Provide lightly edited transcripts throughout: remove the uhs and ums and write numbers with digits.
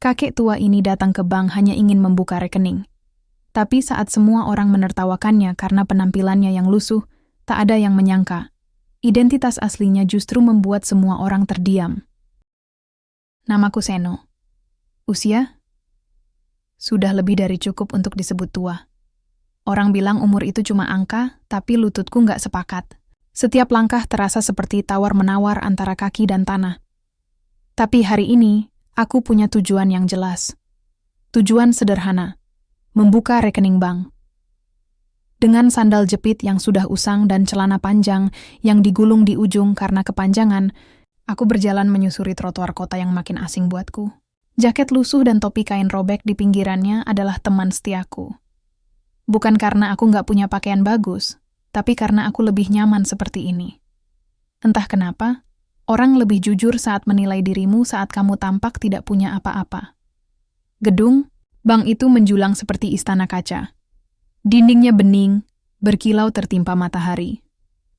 Kakek tua ini datang ke bank hanya ingin membuka rekening. Tapi saat semua orang menertawakannya karena penampilannya yang lusuh, tak ada yang menyangka. Identitas aslinya justru membuat semua orang terdiam. Namaku Seno. Usia? Sudah lebih dari cukup untuk disebut tua. Orang bilang umur itu cuma angka, tapi lututku nggak sepakat. Setiap langkah terasa seperti tawar-menawar antara kaki dan tanah. Tapi hari ini, aku punya tujuan yang jelas. Tujuan sederhana, membuka rekening bank. Dengan sandal jepit yang sudah usang dan celana panjang yang digulung di ujung karena kepanjangan, aku berjalan menyusuri trotoar kota yang makin asing buatku. Jaket lusuh dan topi kain robek di pinggirannya adalah teman setiaku. Bukan karena aku nggak punya pakaian bagus, tapi karena aku lebih nyaman seperti ini. Entah kenapa, orang lebih jujur saat menilai dirimu saat kamu tampak tidak punya apa-apa. Gedung, bank itu menjulang seperti istana kaca. Dindingnya bening, berkilau tertimpa matahari.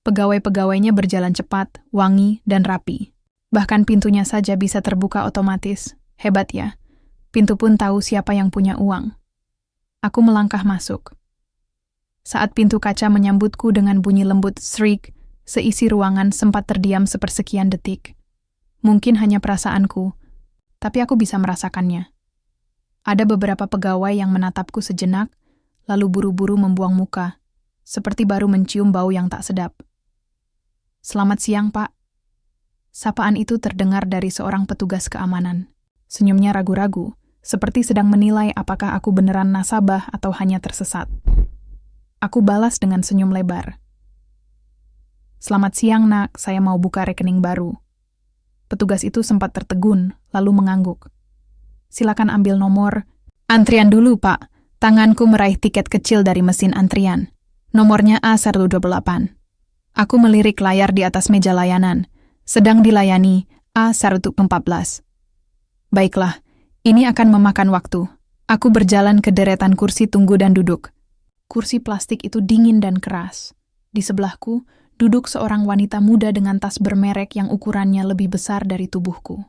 Pegawai-pegawainya berjalan cepat, wangi, dan rapi. Bahkan pintunya saja bisa terbuka otomatis. Hebat ya, pintu pun tahu siapa yang punya uang. Aku melangkah masuk. Saat pintu kaca menyambutku dengan bunyi lembut shriek, seisi ruangan sempat terdiam sepersekian detik. Mungkin hanya perasaanku, tapi aku bisa merasakannya. Ada beberapa pegawai yang menatapku sejenak, lalu buru-buru membuang muka, seperti baru mencium bau yang tak sedap. "Selamat siang, Pak." Sapaan itu terdengar dari seorang petugas keamanan. Senyumnya ragu-ragu, seperti sedang menilai apakah aku beneran nasabah atau hanya tersesat. Aku balas dengan senyum lebar. "Selamat siang, Nak. Saya mau buka rekening baru." Petugas itu sempat tertegun, lalu mengangguk. "Silakan ambil nomor." "Antrian dulu, Pak." Tanganku meraih tiket kecil dari mesin antrian. Nomornya A128. Aku melirik layar di atas meja layanan. Sedang dilayani A114. Baiklah, ini akan memakan waktu. Aku berjalan ke deretan kursi tunggu dan duduk. Kursi plastik itu dingin dan keras. Di sebelahku, duduk seorang wanita muda dengan tas bermerek yang ukurannya lebih besar dari tubuhku.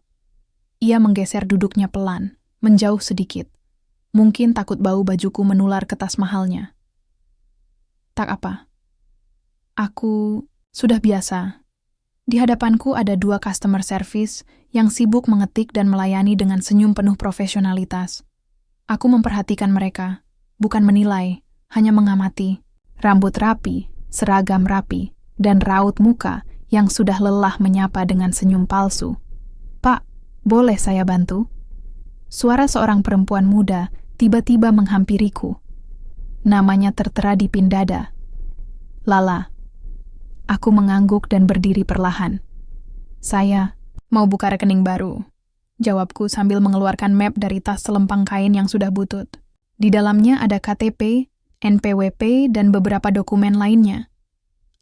Ia menggeser duduknya pelan, menjauh sedikit. Mungkin takut bau bajuku menular ke tas mahalnya. Tak apa. Aku sudah biasa. Di hadapanku ada 2 customer service yang sibuk mengetik dan melayani dengan senyum penuh profesionalitas. Aku memperhatikan mereka, bukan menilai, hanya mengamati. Rambut rapi, seragam rapi, dan raut muka yang sudah lelah menyapa dengan senyum palsu. "Pak, boleh saya bantu?" Suara seorang perempuan muda tiba-tiba menghampiriku. Namanya tertera di pin dada. Lala. Aku mengangguk dan berdiri perlahan. "Saya mau buka rekening baru," jawabku sambil mengeluarkan map dari tas selempang kain yang sudah butut. Di dalamnya ada KTP, NPWP, dan beberapa dokumen lainnya.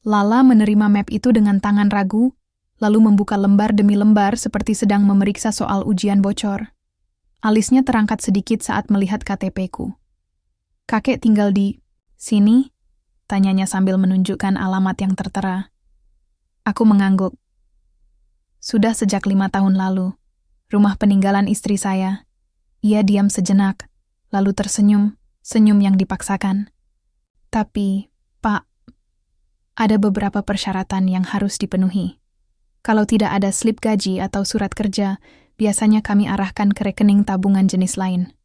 Lala menerima map itu dengan tangan ragu, lalu membuka lembar demi lembar seperti sedang memeriksa soal ujian bocor. Alisnya terangkat sedikit saat melihat KTP-ku. "Kakek tinggal di sini?" Tanyanya sambil menunjukkan alamat yang tertera. Aku mengangguk. "Sudah sejak 5 tahun lalu. Rumah peninggalan istri saya." Ia diam sejenak, lalu tersenyum, senyum yang dipaksakan. "Tapi, Pak, ada beberapa persyaratan yang harus dipenuhi. Kalau tidak ada slip gaji atau surat kerja, biasanya kami arahkan ke rekening tabungan jenis lain."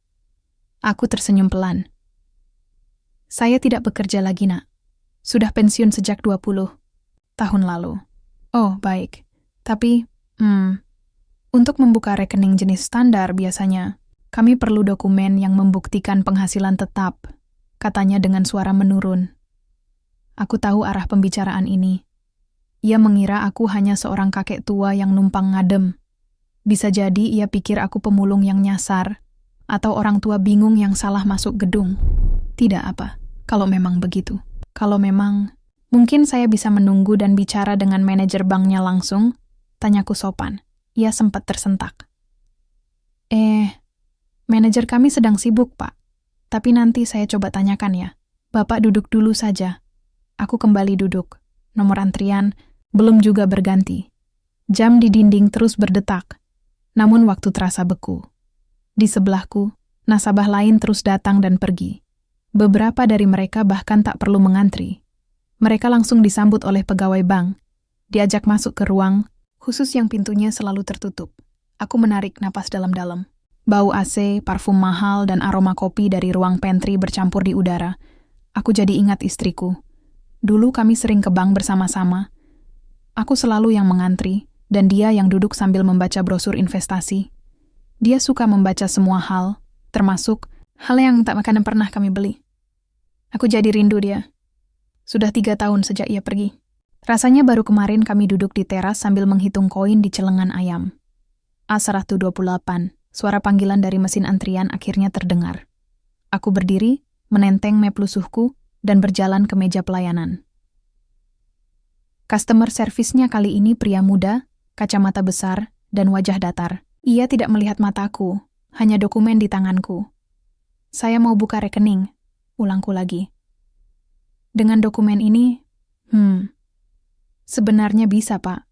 Aku tersenyum pelan. "Saya tidak bekerja lagi, Nak. Sudah pensiun sejak 20 tahun lalu." "Oh, baik. Tapi, untuk membuka rekening jenis standar biasanya, kami perlu dokumen yang membuktikan penghasilan tetap," katanya dengan suara menurun. Aku tahu arah pembicaraan ini. Ia mengira aku hanya seorang kakek tua yang numpang ngadem. Bisa jadi ia pikir aku pemulung yang nyasar, atau orang tua bingung yang salah masuk gedung. Tidak apa, kalau memang begitu. Kalau memang, mungkin saya bisa menunggu dan bicara dengan manajer banknya langsung, tanyaku sopan. Ia sempat tersentak. Manajer kami sedang sibuk, Pak. Tapi nanti saya coba tanyakan ya. Bapak duduk dulu saja." Aku kembali duduk. Nomor antrian belum juga berganti. Jam di dinding terus berdetak. Namun waktu terasa beku. Di sebelahku, nasabah lain terus datang dan pergi. Beberapa dari mereka bahkan tak perlu mengantri. Mereka langsung disambut oleh pegawai bank, diajak masuk ke ruang, khusus yang pintunya selalu tertutup. Aku menarik napas dalam-dalam. Bau AC, parfum mahal, dan aroma kopi dari ruang pantry bercampur di udara. Aku jadi ingat istriku. Dulu kami sering ke bank bersama-sama. Aku selalu yang mengantri, dan dia yang duduk sambil membaca brosur investasi. Dia suka membaca semua hal, termasuk hal yang tak akan pernah kami beli. Aku jadi rindu dia. Sudah 3 tahun sejak ia pergi. Rasanya baru kemarin kami duduk di teras sambil menghitung koin di celengan ayam. A128, suara panggilan dari mesin antrian akhirnya terdengar. Aku berdiri, menenteng map lusuhku, dan berjalan ke meja pelayanan. Customer service-nya kali ini pria muda, kacamata besar, dan wajah datar. Ia tidak melihat mataku, hanya dokumen di tanganku. Saya mau buka rekening, ulangku lagi. Dengan dokumen ini, sebenarnya bisa, Pak.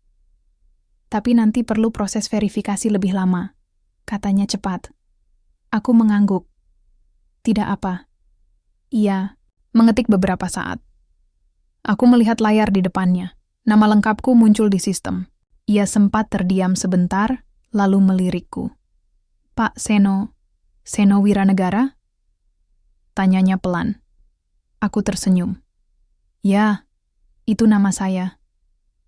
Tapi nanti perlu proses verifikasi lebih lama, katanya cepat. Aku mengangguk. Tidak apa. Ia mengetik beberapa saat. Aku melihat layar di depannya. Nama lengkapku muncul di sistem. Ia sempat terdiam sebentar, lalu melirikku. Pak Seno Wiranegara? Tanyanya pelan. Aku tersenyum. Ya, itu nama saya.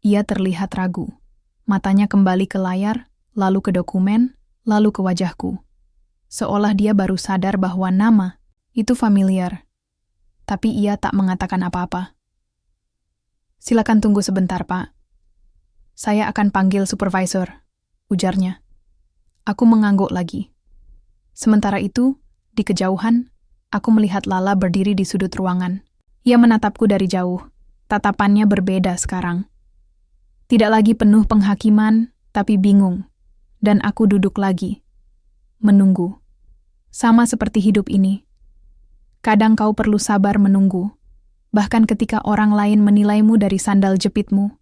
Ia terlihat ragu. Matanya kembali ke layar, lalu ke dokumen, lalu ke wajahku. Seolah dia baru sadar bahwa nama itu familiar. Tapi ia tak mengatakan apa-apa. Silakan tunggu sebentar, Pak. Saya akan panggil supervisor, ujarnya. Aku mengangguk lagi. Sementara itu, di kejauhan, aku melihat Lala berdiri di sudut ruangan. Ia menatapku dari jauh. Tatapannya berbeda sekarang. Tidak lagi penuh penghakiman, tapi bingung. Dan aku duduk lagi. Menunggu. Sama seperti hidup ini. Kadang kau perlu sabar menunggu. Bahkan ketika orang lain menilaimu dari sandal jepitmu,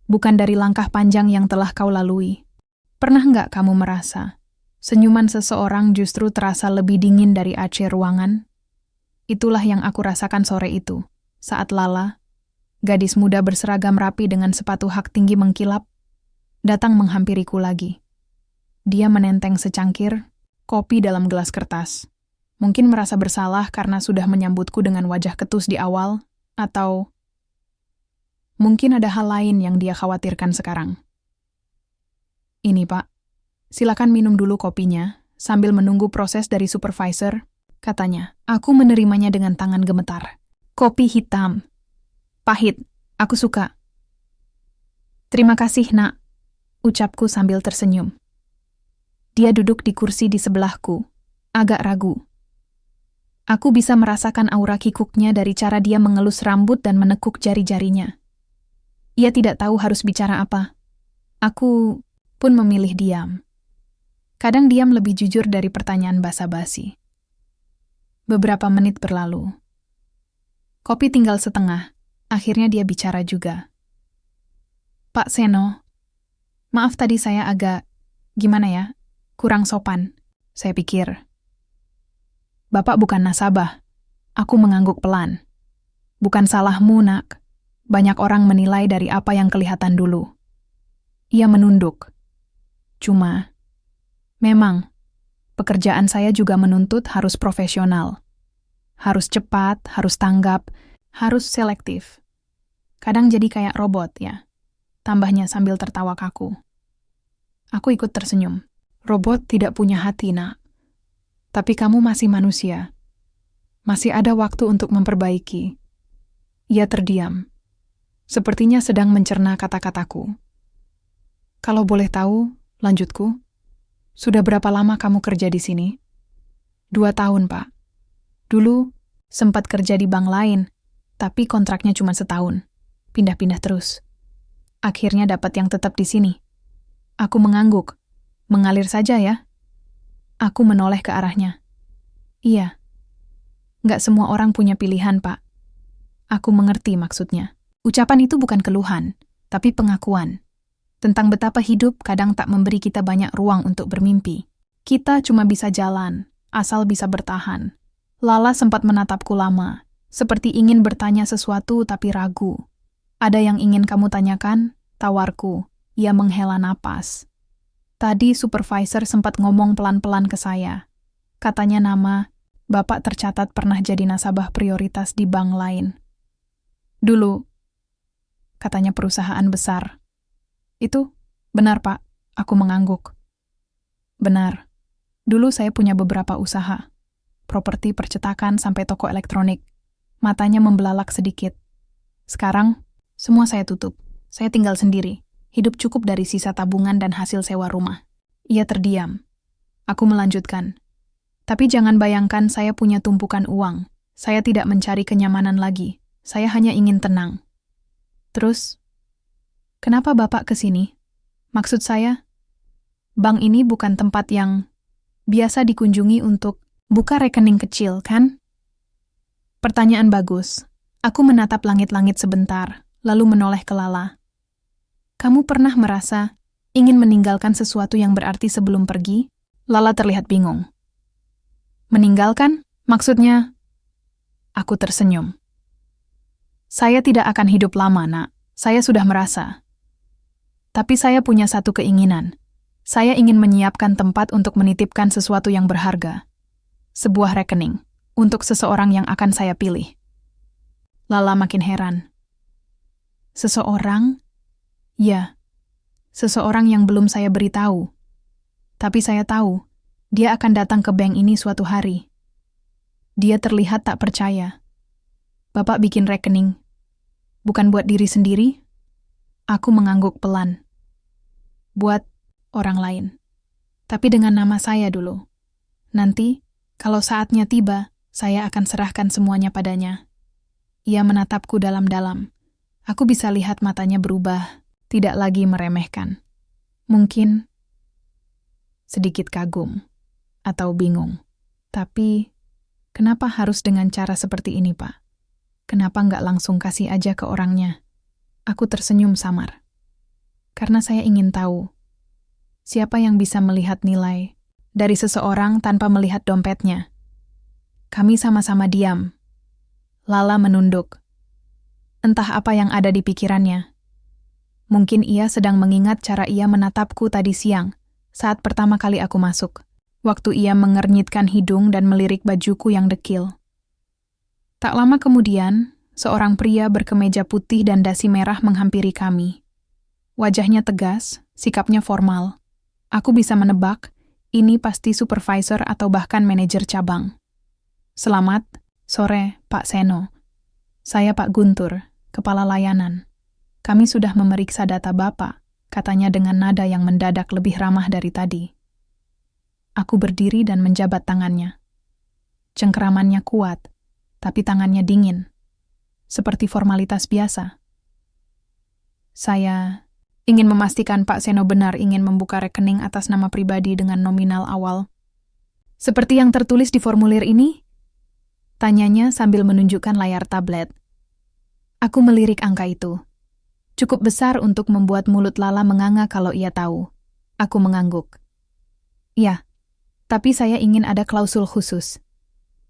bukan dari langkah panjang yang telah kau lalui. Pernah nggak kamu merasa, senyuman seseorang justru terasa lebih dingin dari AC ruangan? Itulah yang aku rasakan sore itu, saat Lala, gadis muda berseragam rapi dengan sepatu hak tinggi mengkilap, datang menghampiriku lagi. Dia menenteng secangkir kopi dalam gelas kertas. Mungkin merasa bersalah karena sudah menyambutku dengan wajah ketus di awal, atau mungkin ada hal lain yang dia khawatirkan sekarang. Ini, Pak. Silakan minum dulu kopinya, sambil menunggu proses dari supervisor, katanya. Aku menerimanya dengan tangan gemetar. Kopi hitam. Pahit. Aku suka. Terima kasih, Nak, ucapku sambil tersenyum. Dia duduk di kursi di sebelahku, agak ragu. Aku bisa merasakan aura kikuknya dari cara dia mengelus rambut dan menekuk jari-jarinya. Ia tidak tahu harus bicara apa. Aku pun memilih diam. Kadang diam lebih jujur dari pertanyaan basa-basi. Beberapa menit berlalu. Kopi tinggal setengah. Akhirnya dia bicara juga. Pak Seno, maaf tadi saya agak, gimana ya, kurang sopan, saya pikir. Bapak bukan nasabah. Aku mengangguk pelan. Bukan salahmu, Nak. Banyak orang menilai dari apa yang kelihatan dulu. Ia menunduk. Cuma, memang, pekerjaan saya juga menuntut harus profesional. Harus cepat, harus tanggap, harus selektif. Kadang jadi kayak robot, ya. Tambahnya sambil tertawa kaku. Aku ikut tersenyum. Robot tidak punya hati, Nak. Tapi kamu masih manusia. Masih ada waktu untuk memperbaiki. Ia terdiam. Sepertinya sedang mencerna kata-kataku. Kalau boleh tahu, lanjutku, sudah berapa lama kamu kerja di sini? 2 tahun, Pak. Dulu, sempat kerja di bank lain, tapi kontraknya cuma setahun. Pindah-pindah terus. Akhirnya dapat yang tetap di sini. Aku mengangguk. Mengalir saja ya. Aku menoleh ke arahnya. Iya. Nggak semua orang punya pilihan, Pak. Aku mengerti maksudnya. Ucapan itu bukan keluhan, tapi pengakuan. Tentang betapa hidup kadang tak memberi kita banyak ruang untuk bermimpi. Kita cuma bisa jalan, asal bisa bertahan. Lala sempat menatapku lama, seperti ingin bertanya sesuatu tapi ragu. Ada yang ingin kamu tanyakan? Tawarku. Ia menghela napas. Tadi supervisor sempat ngomong pelan-pelan ke saya. Katanya nama, Bapak tercatat pernah jadi nasabah prioritas di bank lain. Dulu, katanya perusahaan besar. Itu, benar Pak, aku mengangguk. Benar, dulu saya punya beberapa usaha. Properti percetakan sampai toko elektronik. Matanya membelalak sedikit. Sekarang, semua saya tutup. Saya tinggal sendiri. Hidup cukup dari sisa tabungan dan hasil sewa rumah. Ia terdiam. Aku melanjutkan. Tapi jangan bayangkan saya punya tumpukan uang. Saya tidak mencari kenyamanan lagi. Saya hanya ingin tenang. Terus, kenapa Bapak ke sini? Maksud saya, bank ini bukan tempat yang biasa dikunjungi untuk buka rekening kecil, kan? Pertanyaan bagus. Aku menatap langit-langit sebentar, lalu menoleh ke Lala. Kamu pernah merasa ingin meninggalkan sesuatu yang berarti sebelum pergi? Lala terlihat bingung. Meninggalkan? Maksudnya? Aku tersenyum. Saya tidak akan hidup lama, Nak. Saya sudah merasa. Tapi saya punya satu keinginan. Saya ingin menyiapkan tempat untuk menitipkan sesuatu yang berharga. Sebuah rekening, untuk seseorang yang akan saya pilih. Lala makin heran. Seseorang? Ya, seseorang yang belum saya beritahu. Tapi saya tahu, dia akan datang ke bank ini suatu hari. Dia terlihat tak percaya. Bapak bikin rekening. Bukan buat diri sendiri? Aku mengangguk pelan. Buat orang lain. Tapi dengan nama saya dulu. Nanti, kalau saatnya tiba, saya akan serahkan semuanya padanya. Ia menatapku dalam-dalam. Aku bisa lihat matanya berubah, tidak lagi meremehkan. Mungkin sedikit kagum. Atau bingung. Tapi, kenapa harus dengan cara seperti ini, Pak? Kenapa nggak langsung kasih aja ke orangnya? Aku tersenyum samar. Karena saya ingin tahu, siapa yang bisa melihat nilai dari seseorang tanpa melihat dompetnya. Kami sama-sama diam. Lala menunduk. Entah apa yang ada di pikirannya. Mungkin ia sedang mengingat cara ia menatapku tadi siang, saat pertama kali aku masuk. Waktu ia mengernyitkan hidung dan melirik bajuku yang dekil. Tak lama kemudian, seorang pria berkemeja putih dan dasi merah menghampiri kami. Wajahnya tegas, sikapnya formal. Aku bisa menebak, ini pasti supervisor atau bahkan manajer cabang. Selamat, sore, Pak Seno. Saya Pak Guntur, kepala layanan. Kami sudah memeriksa data Bapak, katanya dengan nada yang mendadak lebih ramah dari tadi. Aku berdiri dan menjabat tangannya. Cengkeramannya kuat, tapi tangannya dingin. Seperti formalitas biasa. Saya ingin memastikan Pak Seno benar ingin membuka rekening atas nama pribadi dengan nominal awal. Seperti yang tertulis di formulir ini? Tanyanya sambil menunjukkan layar tablet. Aku melirik angka itu. Cukup besar untuk membuat mulut Lala menganga kalau ia tahu. Aku mengangguk. Ya. Tapi saya ingin ada klausul khusus.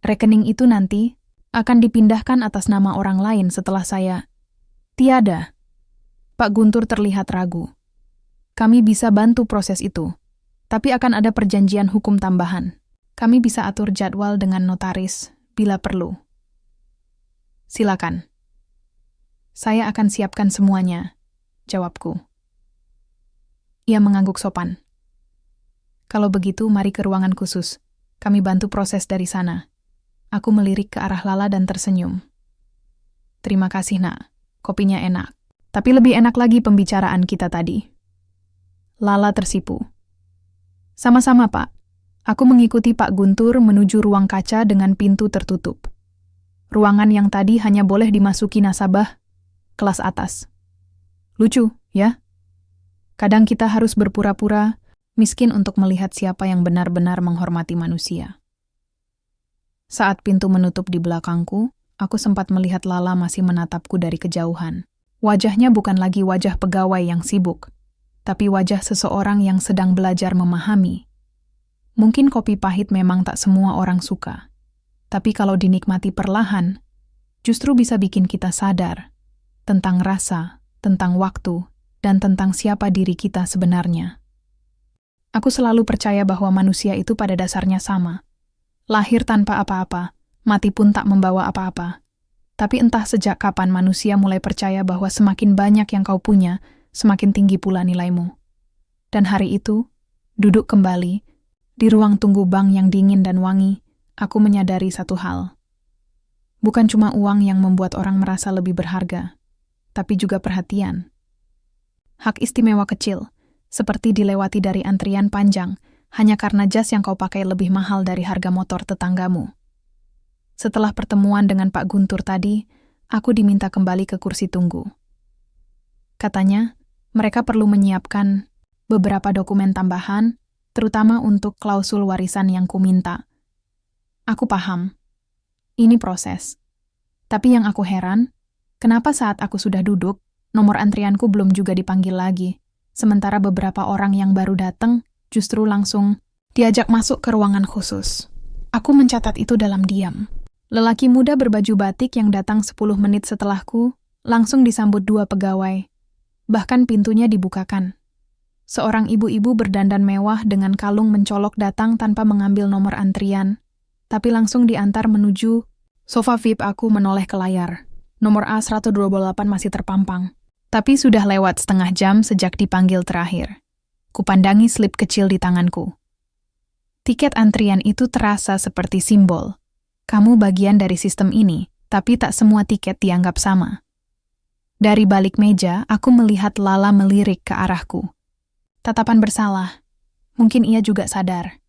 Rekening itu nanti akan dipindahkan atas nama orang lain setelah saya. Tiada. Pak Guntur terlihat ragu. Kami bisa bantu proses itu, tapi akan ada perjanjian hukum tambahan. Kami bisa atur jadwal dengan notaris bila perlu. Silakan. Saya akan siapkan semuanya, jawabku. Ia mengangguk sopan. Kalau begitu, mari ke ruangan khusus. Kami bantu proses dari sana. Aku melirik ke arah Lala dan tersenyum. Terima kasih, Nak. Kopinya enak. Tapi lebih enak lagi pembicaraan kita tadi. Lala tersipu. Sama-sama, Pak. Aku mengikuti Pak Guntur menuju ruang kaca dengan pintu tertutup. Ruangan yang tadi hanya boleh dimasuki nasabah kelas atas. Lucu, ya? Kadang kita harus berpura-pura miskin untuk melihat siapa yang benar-benar menghormati manusia. Saat pintu menutup di belakangku, aku sempat melihat Lala masih menatapku dari kejauhan. Wajahnya bukan lagi wajah pegawai yang sibuk, tapi wajah seseorang yang sedang belajar memahami. Mungkin kopi pahit memang tak semua orang suka. Tapi kalau dinikmati perlahan, justru bisa bikin kita sadar tentang rasa, tentang waktu, dan tentang siapa diri kita sebenarnya. Aku selalu percaya bahwa manusia itu pada dasarnya sama. Lahir tanpa apa-apa, mati pun tak membawa apa-apa. Tapi entah sejak kapan manusia mulai percaya bahwa semakin banyak yang kau punya, semakin tinggi pula nilaimu. Dan hari itu, duduk kembali, di ruang tunggu bank yang dingin dan wangi, aku menyadari satu hal. Bukan cuma uang yang membuat orang merasa lebih berharga, tapi juga perhatian. Hak istimewa kecil, seperti dilewati dari antrian panjang, hanya karena jas yang kau pakai lebih mahal dari harga motor tetanggamu. Setelah pertemuan dengan Pak Guntur tadi, aku diminta kembali ke kursi tunggu. Katanya, mereka perlu menyiapkan beberapa dokumen tambahan, terutama untuk klausul warisan yang kuminta. Aku paham. Ini proses. Tapi yang aku heran, kenapa saat aku sudah duduk, nomor antrianku belum juga dipanggil lagi, sementara beberapa orang yang baru datang justru langsung diajak masuk ke ruangan khusus. Aku mencatat itu dalam diam. Lelaki muda berbaju batik yang datang 10 menit setelahku langsung disambut 2 pegawai. Bahkan pintunya dibukakan. Seorang ibu-ibu berdandan mewah dengan kalung mencolok datang tanpa mengambil nomor antrian, tapi langsung diantar menuju sofa VIP. Aku menoleh ke layar. Nomor A128 masih terpampang. Tapi sudah lewat setengah jam sejak dipanggil terakhir. Kupandangi slip kecil di tanganku. Tiket antrian itu terasa seperti simbol. Kamu bagian dari sistem ini, tapi tak semua tiket dianggap sama. Dari balik meja, aku melihat Lala melirik ke arahku. Tatapan bersalah. Mungkin ia juga sadar.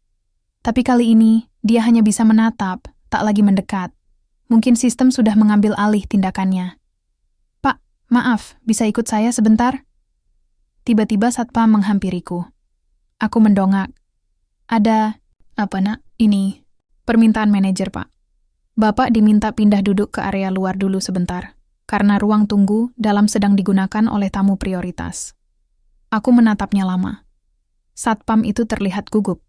Tapi kali ini, dia hanya bisa menatap, tak lagi mendekat. Mungkin sistem sudah mengambil alih tindakannya. Pak, maaf, bisa ikut saya sebentar? Tiba-tiba satpam menghampiriku. Aku mendongak. Ada, apa nak? Ini, permintaan manajer, Pak. Bapak diminta pindah duduk ke area luar dulu sebentar, karena ruang tunggu dalam sedang digunakan oleh tamu prioritas. Aku menatapnya lama. Satpam itu terlihat gugup.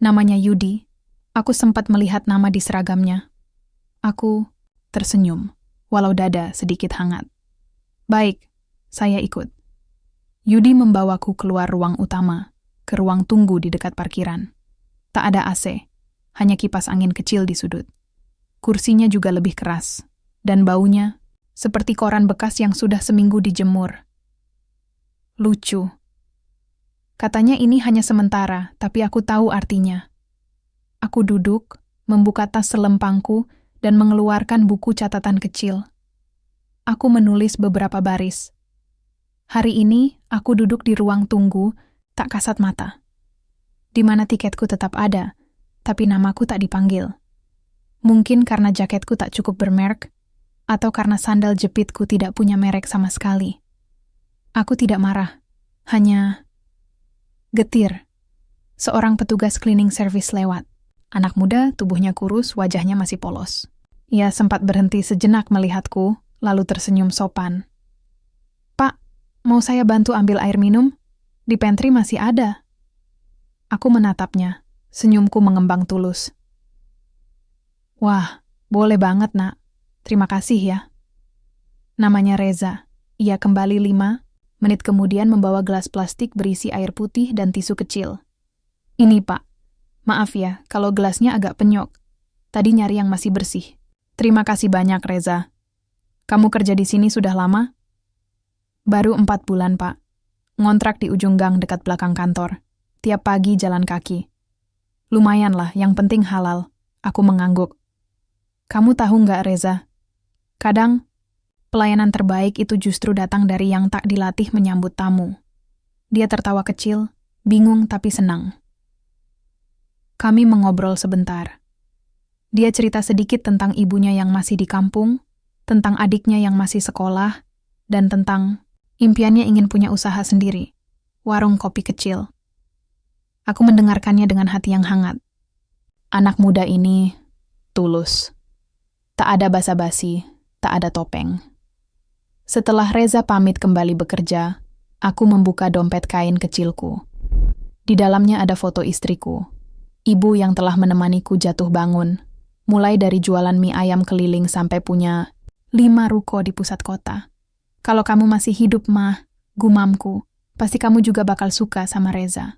Namanya Yudi. Aku sempat melihat nama di seragamnya. Aku tersenyum, walau dada sedikit hangat. Baik, saya ikut. Yudi membawaku keluar ruang utama, ke ruang tunggu di dekat parkiran. Tak ada AC, hanya kipas angin kecil di sudut. Kursinya juga lebih keras, dan baunya seperti koran bekas yang sudah seminggu dijemur. Lucu. Katanya ini hanya sementara, tapi aku tahu artinya. Aku duduk, membuka tas selempangku, dan mengeluarkan buku catatan kecil. Aku menulis beberapa baris. Hari ini, aku duduk di ruang tunggu, tak kasat mata. Di mana tiketku tetap ada, tapi namaku tak dipanggil. Mungkin karena jaketku tak cukup bermerek, atau karena sandal jepitku tidak punya merek sama sekali. Aku tidak marah, hanya getir. Seorang petugas cleaning service lewat. Anak muda, tubuhnya kurus, wajahnya masih polos. Ia sempat berhenti sejenak melihatku, lalu tersenyum sopan. Pak, mau saya bantu ambil air minum? Di pantry masih ada. Aku menatapnya, senyumku mengembang tulus. Wah, boleh banget, nak. Terima kasih ya. Namanya Reza. Ia kembali 5 menit kemudian membawa gelas plastik berisi air putih dan tisu kecil. Ini, Pak. Maaf ya, kalau gelasnya agak penyok. Tadi nyari yang masih bersih. Terima kasih banyak, Reza. Kamu kerja di sini sudah lama? Baru 4 bulan, Pak. Ngontrak di ujung gang dekat belakang kantor. Tiap pagi jalan kaki. Lumayan lah, yang penting halal. Aku mengangguk. Kamu tahu nggak, Reza? Kadang, pelayanan terbaik itu justru datang dari yang tak dilatih menyambut tamu. Dia tertawa kecil, bingung tapi senang. Kami mengobrol sebentar. Dia cerita sedikit tentang ibunya yang masih di kampung, tentang adiknya yang masih sekolah, dan tentang impiannya ingin punya usaha sendiri, warung kopi kecil. Aku mendengarkannya dengan hati yang hangat. Anak muda ini tulus. Tak ada basa-basi, tak ada topeng. Setelah Reza pamit kembali bekerja, aku membuka dompet kain kecilku. Di dalamnya ada foto istriku. Ibu yang telah menemaniku jatuh bangun, mulai dari jualan mie ayam keliling sampai punya 5 ruko di pusat kota. Kalau kamu masih hidup, Mah, gumamku, pasti kamu juga bakal suka sama Reza.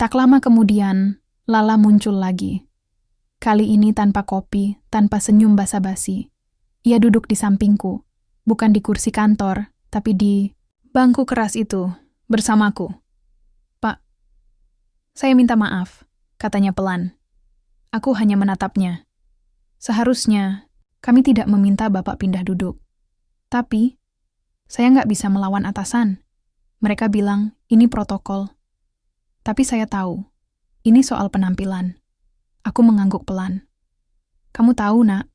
Tak lama kemudian, Lala muncul lagi. Kali ini tanpa kopi, tanpa senyum basa-basi. Ia duduk di sampingku, bukan di kursi kantor, tapi di bangku keras itu, bersamaku. Pak, saya minta maaf, katanya pelan. Aku hanya menatapnya. Seharusnya, kami tidak meminta Bapak pindah duduk. Tapi, saya nggak bisa melawan atasan. Mereka bilang, ini protokol. Tapi saya tahu, ini soal penampilan. Aku mengangguk pelan. Kamu tahu, Nak,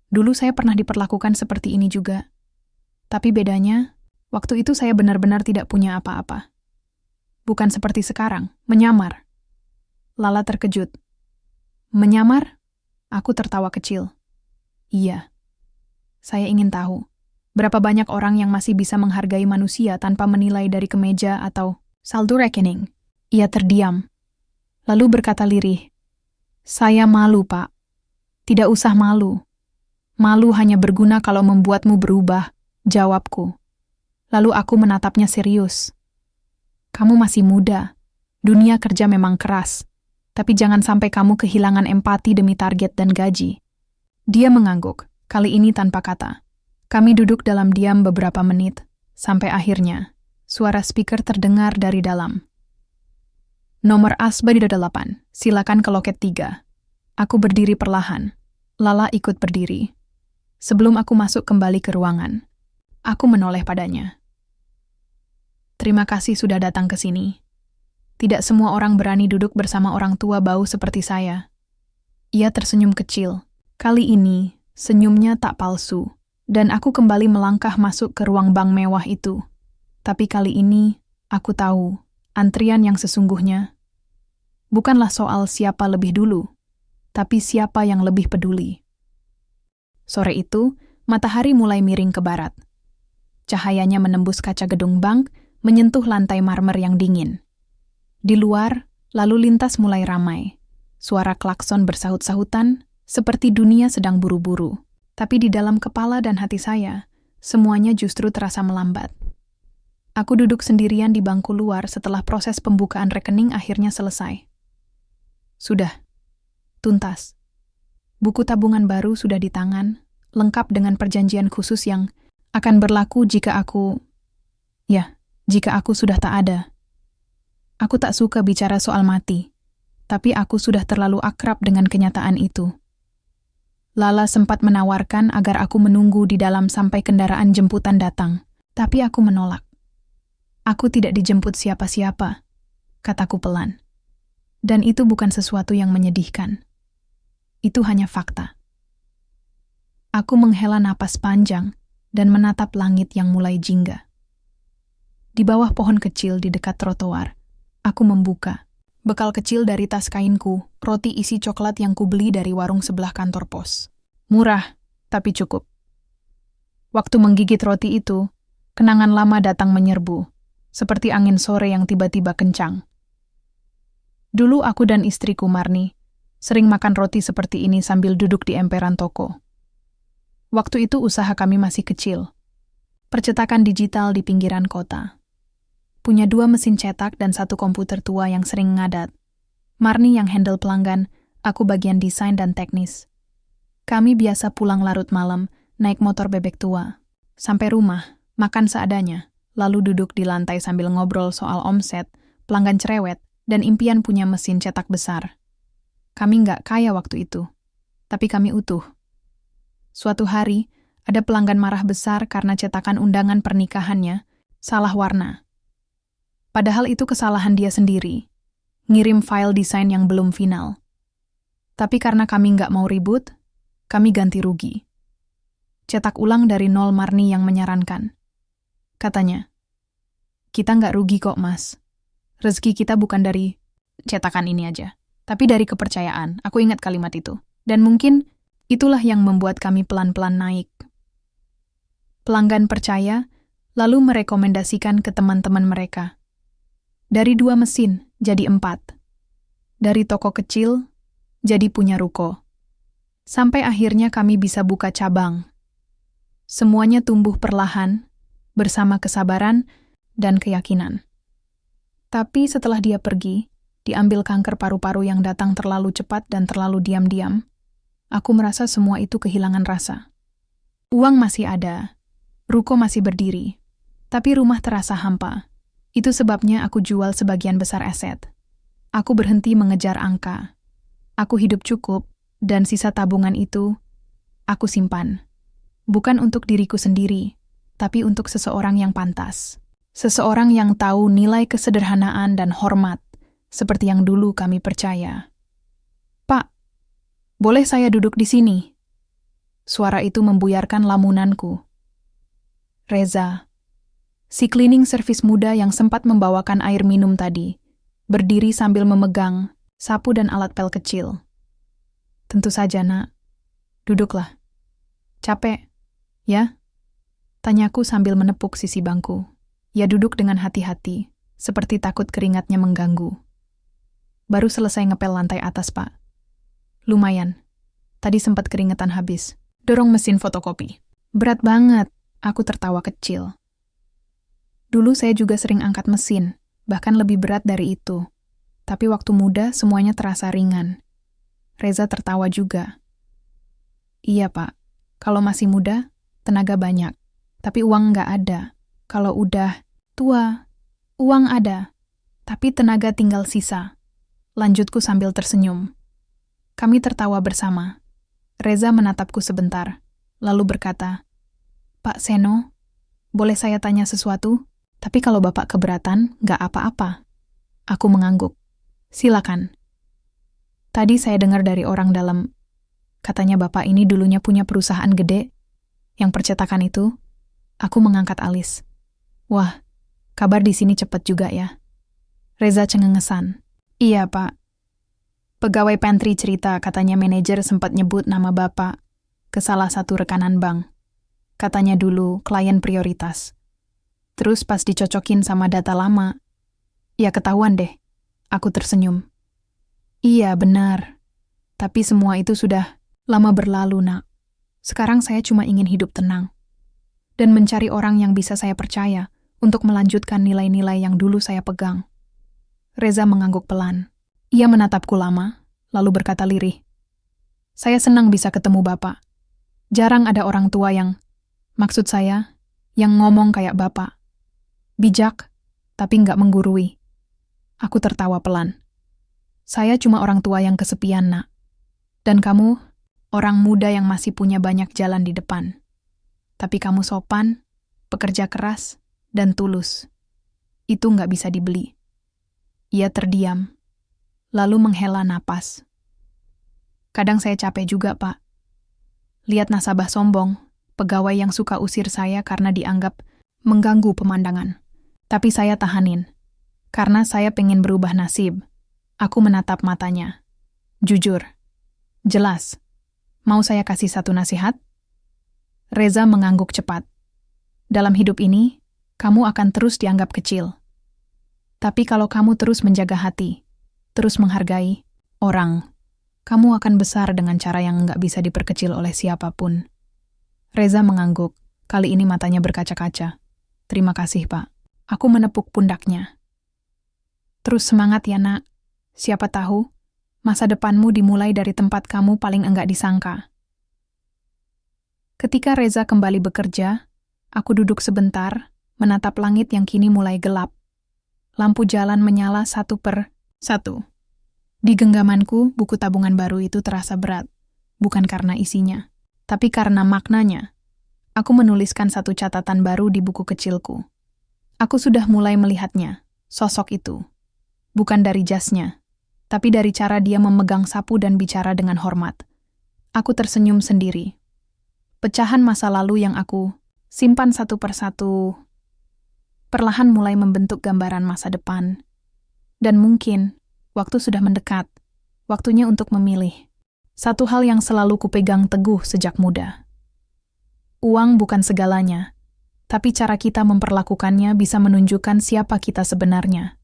dulu saya pernah diperlakukan seperti ini juga. Tapi bedanya, waktu itu saya benar-benar tidak punya apa-apa. Bukan seperti sekarang, menyamar. Lala terkejut. Menyamar? Aku tertawa kecil. Iya. Saya ingin tahu, berapa banyak orang yang masih bisa menghargai manusia tanpa menilai dari kemeja atau saldo rekening? Ia terdiam, lalu berkata lirih, "Saya malu, Pak." "Tidak usah malu. Malu hanya berguna kalau membuatmu berubah," jawabku. Lalu aku menatapnya serius. "Kamu masih muda. Dunia kerja memang keras. Tapi jangan sampai kamu kehilangan empati demi target dan gaji." Dia mengangguk, kali ini tanpa kata. Kami duduk dalam diam beberapa menit, sampai akhirnya, suara speaker terdengar dari dalam. "Nomor Asba di 8, silakan ke loket 3. Aku berdiri perlahan. Lala ikut berdiri. Sebelum aku masuk kembali ke ruangan, aku menoleh padanya. "Terima kasih sudah datang ke sini. Tidak semua orang berani duduk bersama orang tua bau seperti saya." Ia tersenyum kecil. Kali ini, senyumnya tak palsu, dan aku kembali melangkah masuk ke ruang bank mewah itu. Tapi kali ini, aku tahu, antrian yang sesungguhnya bukanlah soal siapa lebih dulu, tapi siapa yang lebih peduli. Sore itu, matahari mulai miring ke barat. Cahayanya menembus kaca gedung bank, menyentuh lantai marmer yang dingin. Di luar, lalu lintas mulai ramai. Suara klakson bersahut-sahutan, seperti dunia sedang buru-buru. Tapi di dalam kepala dan hati saya, semuanya justru terasa melambat. Aku duduk sendirian di bangku luar setelah proses pembukaan rekening akhirnya selesai. Sudah. Tuntas. Buku tabungan baru sudah di tangan, lengkap dengan perjanjian khusus yang akan berlaku jika aku sudah tak ada. Aku tak suka bicara soal mati, tapi aku sudah terlalu akrab dengan kenyataan itu. Lala sempat menawarkan agar aku menunggu di dalam sampai kendaraan jemputan datang, tapi aku menolak. Aku tidak dijemput siapa-siapa, kataku pelan. Dan itu bukan sesuatu yang menyedihkan. Itu hanya fakta. Aku menghela napas panjang dan menatap langit yang mulai jingga. Di bawah pohon kecil di dekat trotoar, aku membuka bekal kecil dari tas kainku, roti isi coklat yang kubeli dari warung sebelah kantor pos. Murah, tapi cukup. Waktu menggigit roti itu, kenangan lama datang menyerbu, seperti angin sore yang tiba-tiba kencang. Dulu aku dan istriku Marni sering makan roti seperti ini sambil duduk di emperan toko. Waktu itu usaha kami masih kecil. Percetakan digital di pinggiran kota. Punya 2 mesin cetak dan 1 komputer tua yang sering ngadat. Marni yang handle pelanggan, aku bagian desain dan teknis. Kami biasa pulang larut malam, naik motor bebek tua. Sampai rumah, makan seadanya, lalu duduk di lantai sambil ngobrol soal omset, pelanggan cerewet, dan impian punya mesin cetak besar. Kami nggak kaya waktu itu, tapi kami utuh. Suatu hari, ada pelanggan marah besar karena cetakan undangan pernikahannya salah warna. Padahal itu kesalahan dia sendiri, ngirim file desain yang belum final. Tapi karena kami nggak mau ribut, kami ganti rugi. Cetak ulang dari nol. Marni yang menyarankan. Katanya, "Kita nggak rugi kok, Mas. Rezeki kita bukan dari cetakan ini aja, tapi dari kepercayaan." Aku ingat kalimat itu. Dan mungkin itulah yang membuat kami pelan-pelan naik. Pelanggan percaya, lalu merekomendasikan ke teman-teman mereka. Dari 2 mesin, jadi 4. Dari toko kecil, jadi punya ruko. Sampai akhirnya kami bisa buka cabang. Semuanya tumbuh perlahan, bersama kesabaran dan keyakinan. Tapi setelah dia pergi, diambil kanker paru-paru yang datang terlalu cepat dan terlalu diam-diam, aku merasa semua itu kehilangan rasa. Uang masih ada, ruko masih berdiri, tapi rumah terasa hampa. Itu sebabnya aku jual sebagian besar aset. Aku berhenti mengejar angka. Aku hidup cukup, dan sisa tabungan itu aku simpan. Bukan untuk diriku sendiri, tapi untuk seseorang yang pantas. Seseorang yang tahu nilai kesederhanaan dan hormat, seperti yang dulu kami percaya. "Pak, boleh saya duduk di sini?" Suara itu membuyarkan lamunanku. Reza, si cleaning service muda yang sempat membawakan air minum tadi, berdiri sambil memegang sapu dan alat pel kecil. "Tentu saja, Nak. Duduklah. Capek, ya?" Tanyaku sambil menepuk sisi bangku. Ia duduk dengan hati-hati, seperti takut keringatnya mengganggu. "Baru selesai ngepel lantai atas, Pak." "Lumayan. Tadi sempat keringetan habis. Dorong mesin fotokopi." "Berat banget." Aku tertawa kecil. Dulu saya juga sering angkat mesin, bahkan lebih berat dari itu. Tapi waktu muda semuanya terasa ringan. Reza tertawa juga. "Iya, Pak. Kalau masih muda, tenaga banyak. Tapi uang nggak ada. Kalau udah tua, uang ada. Tapi tenaga tinggal sisa." Lanjutku sambil tersenyum. Kami tertawa bersama. Reza menatapku sebentar, lalu berkata, "Pak Seno, boleh saya tanya sesuatu? Tapi kalau Bapak keberatan, nggak apa-apa." Aku mengangguk. "Silakan." "Tadi saya dengar dari orang dalam, katanya Bapak ini dulunya punya perusahaan gede, yang percetakan itu." Aku mengangkat alis. "Wah, kabar di sini cepat juga ya." Reza cengengesan. "Iya, Pak. Pegawai pantry cerita katanya manajer sempat nyebut nama Bapak ke salah satu rekanan bank. Katanya dulu klien prioritas. Terus pas dicocokin sama data lama, ya ketahuan deh." Aku tersenyum. "Iya, benar. Tapi semua itu sudah lama berlalu, Nak. Sekarang saya cuma ingin hidup tenang. Dan mencari orang yang bisa saya percaya untuk melanjutkan nilai-nilai yang dulu saya pegang." Reza mengangguk pelan. Ia menatapku lama, lalu berkata lirih, "Saya senang bisa ketemu Bapak. Jarang ada orang tua maksud saya, yang ngomong kayak Bapak. Bijak, tapi nggak menggurui." Aku tertawa pelan. "Saya cuma orang tua yang kesepian, Nak. Dan kamu, orang muda yang masih punya banyak jalan di depan. Tapi kamu sopan, pekerja keras, dan tulus. Itu nggak bisa dibeli." Ia terdiam, lalu menghela napas. "Kadang saya capek juga, Pak. Lihat nasabah sombong, pegawai yang suka usir saya karena dianggap mengganggu pemandangan. Tapi saya tahanin. Karena saya pengen berubah nasib." Aku menatap matanya. "Jujur. Jelas. Mau saya kasih satu nasihat?" Reza mengangguk cepat. "Dalam hidup ini, kamu akan terus dianggap kecil. Tapi kalau kamu terus menjaga hati, terus menghargai orang, kamu akan besar dengan cara yang nggak bisa diperkecil oleh siapapun." Reza mengangguk. Kali ini matanya berkaca-kaca. "Terima kasih, Pak." Aku menepuk pundaknya. "Terus semangat ya, Nak. Siapa tahu, masa depanmu dimulai dari tempat kamu paling enggak disangka." Ketika Reza kembali bekerja, aku duduk sebentar, menatap langit yang kini mulai gelap. Lampu jalan menyala satu per satu. Di genggamanku, buku tabungan baru itu terasa berat, bukan karena isinya, tapi karena maknanya. Aku menuliskan satu catatan baru di buku kecilku. Aku sudah mulai melihatnya, sosok itu. Bukan dari jasnya, tapi dari cara dia memegang sapu dan bicara dengan hormat. Aku tersenyum sendiri. Pecahan masa lalu yang aku simpan satu persatu perlahan mulai membentuk gambaran masa depan. Dan mungkin waktu sudah mendekat, waktunya untuk memilih. Satu hal yang selalu kupegang teguh sejak muda. Uang bukan segalanya, tapi cara kita memperlakukannya bisa menunjukkan siapa kita sebenarnya.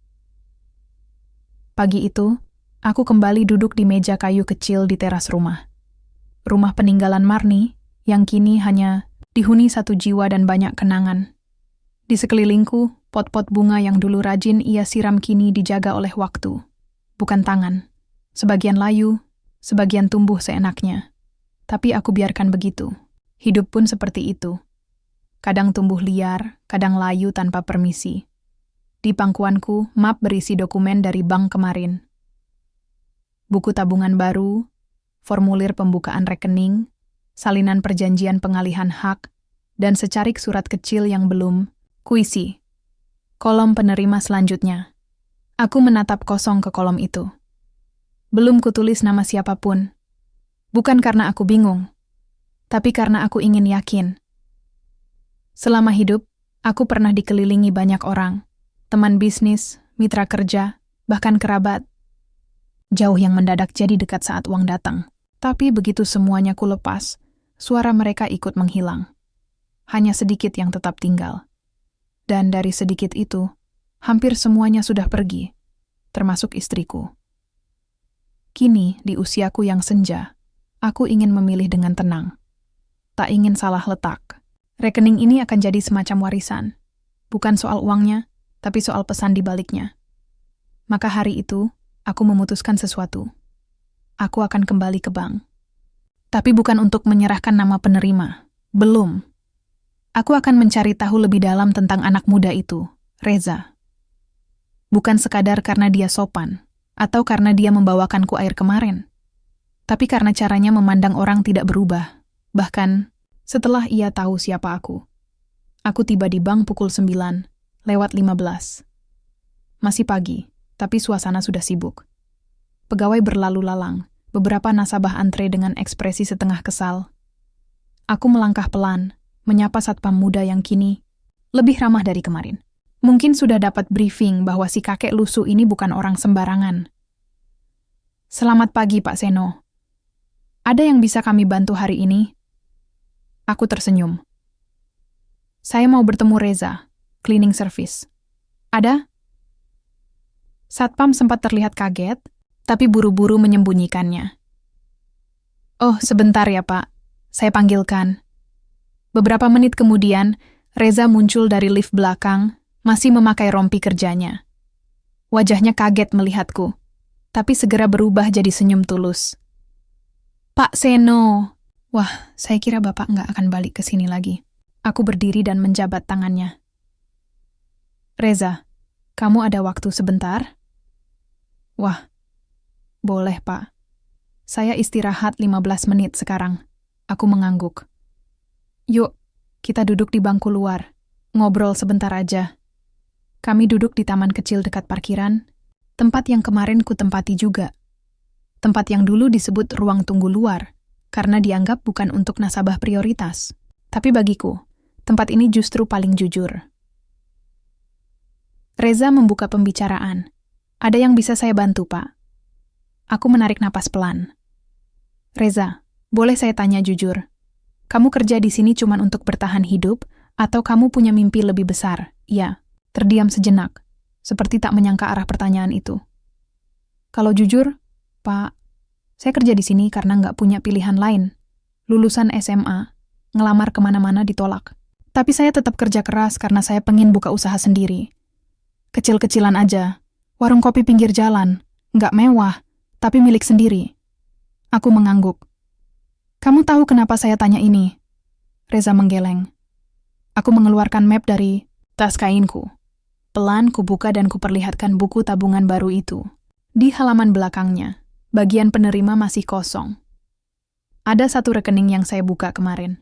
Pagi itu, Aku kembali duduk di meja kayu kecil di teras rumah. Rumah peninggalan Marni, yang kini hanya dihuni satu jiwa dan banyak kenangan. Di sekelilingku, pot-pot bunga yang dulu rajin ia siram kini dijaga oleh waktu. Bukan tangan. Sebagian layu, sebagian tumbuh seenaknya. Tapi aku biarkan begitu. Hidup pun seperti itu. Kadang tumbuh liar, kadang layu tanpa permisi. Di pangkuanku, map berisi dokumen dari bank kemarin. Buku tabungan baru, formulir pembukaan rekening, salinan perjanjian pengalihan hak, dan secarik surat kecil yang belum kuisi. Kolom penerima selanjutnya. Aku menatap kosong ke kolom itu. Belum kutulis nama siapapun. Bukan karena aku bingung, tapi karena aku ingin yakin. Selama hidup, aku pernah dikelilingi banyak orang, teman bisnis, mitra kerja, bahkan kerabat. Jauh yang mendadak jadi dekat saat uang datang. Tapi begitu semuanya ku lepas, suara mereka ikut menghilang. Hanya sedikit yang tetap tinggal. Dan dari sedikit itu, hampir semuanya sudah pergi, termasuk istriku. Kini, di usiaku yang senja, aku ingin memilih dengan tenang. Tak ingin salah letak. Rekening ini akan jadi semacam warisan. Bukan soal uangnya, tapi soal pesan di baliknya. Maka hari itu, aku memutuskan sesuatu. Aku akan kembali ke bank. Tapi bukan untuk menyerahkan nama penerima. Belum. Aku akan mencari tahu lebih dalam tentang anak muda itu, Reza. Bukan sekadar karena dia sopan, atau karena dia membawakanku air kemarin. Tapi karena caranya memandang orang tidak berubah. Bahkan, setelah ia tahu siapa aku. Aku tiba di bank pukul 9:15. Masih pagi. Tapi suasana sudah sibuk. Pegawai berlalu lalang, beberapa nasabah antre dengan ekspresi setengah kesal. Aku melangkah pelan, menyapa satpam muda yang kini lebih ramah dari kemarin. Mungkin sudah dapat briefing bahwa si kakek lusuh ini bukan orang sembarangan. Selamat pagi, Pak Seno. Ada yang bisa kami bantu hari ini? Aku tersenyum. Saya mau bertemu Reza, cleaning service. Ada? Satpam sempat terlihat kaget, tapi buru-buru menyembunyikannya. Oh, sebentar ya, Pak. Saya panggilkan. Beberapa menit kemudian, Reza muncul dari lift belakang, masih memakai rompi kerjanya. Wajahnya kaget melihatku, tapi segera berubah jadi senyum tulus. Pak Seno. Wah, saya kira Bapak nggak akan balik ke sini lagi. Aku berdiri dan menjabat tangannya. Reza, kamu ada waktu sebentar? Wah, boleh, Pak. Saya istirahat 15 menit sekarang. Aku mengangguk. Yuk, kita duduk di bangku luar. Ngobrol sebentar aja. Kami duduk di taman kecil dekat parkiran, tempat yang kemarin ku tempati juga. Tempat yang dulu disebut ruang tunggu luar, karena dianggap bukan untuk nasabah prioritas. Tapi bagiku, tempat ini justru paling jujur. Reza membuka pembicaraan. Ada yang bisa saya bantu, Pak? Aku menarik napas pelan. Reza, boleh saya tanya jujur? Kamu kerja di sini cuma untuk bertahan hidup, atau kamu punya mimpi lebih besar? Ya, terdiam sejenak, seperti tak menyangka arah pertanyaan itu. Kalau jujur, Pak, saya kerja di sini karena nggak punya pilihan lain. Lulusan SMA, ngelamar kemana-mana ditolak. Tapi saya tetap kerja keras karena saya pengen buka usaha sendiri. Kecil-kecilan aja. Warung kopi pinggir jalan, nggak mewah, tapi milik sendiri. Aku mengangguk. Kamu tahu kenapa saya tanya ini? Reza menggeleng. Aku mengeluarkan map dari tas kainku. Pelan kubuka dan kuperlihatkan buku tabungan baru itu. Di halaman belakangnya, bagian penerima masih kosong. Ada satu rekening yang saya buka kemarin.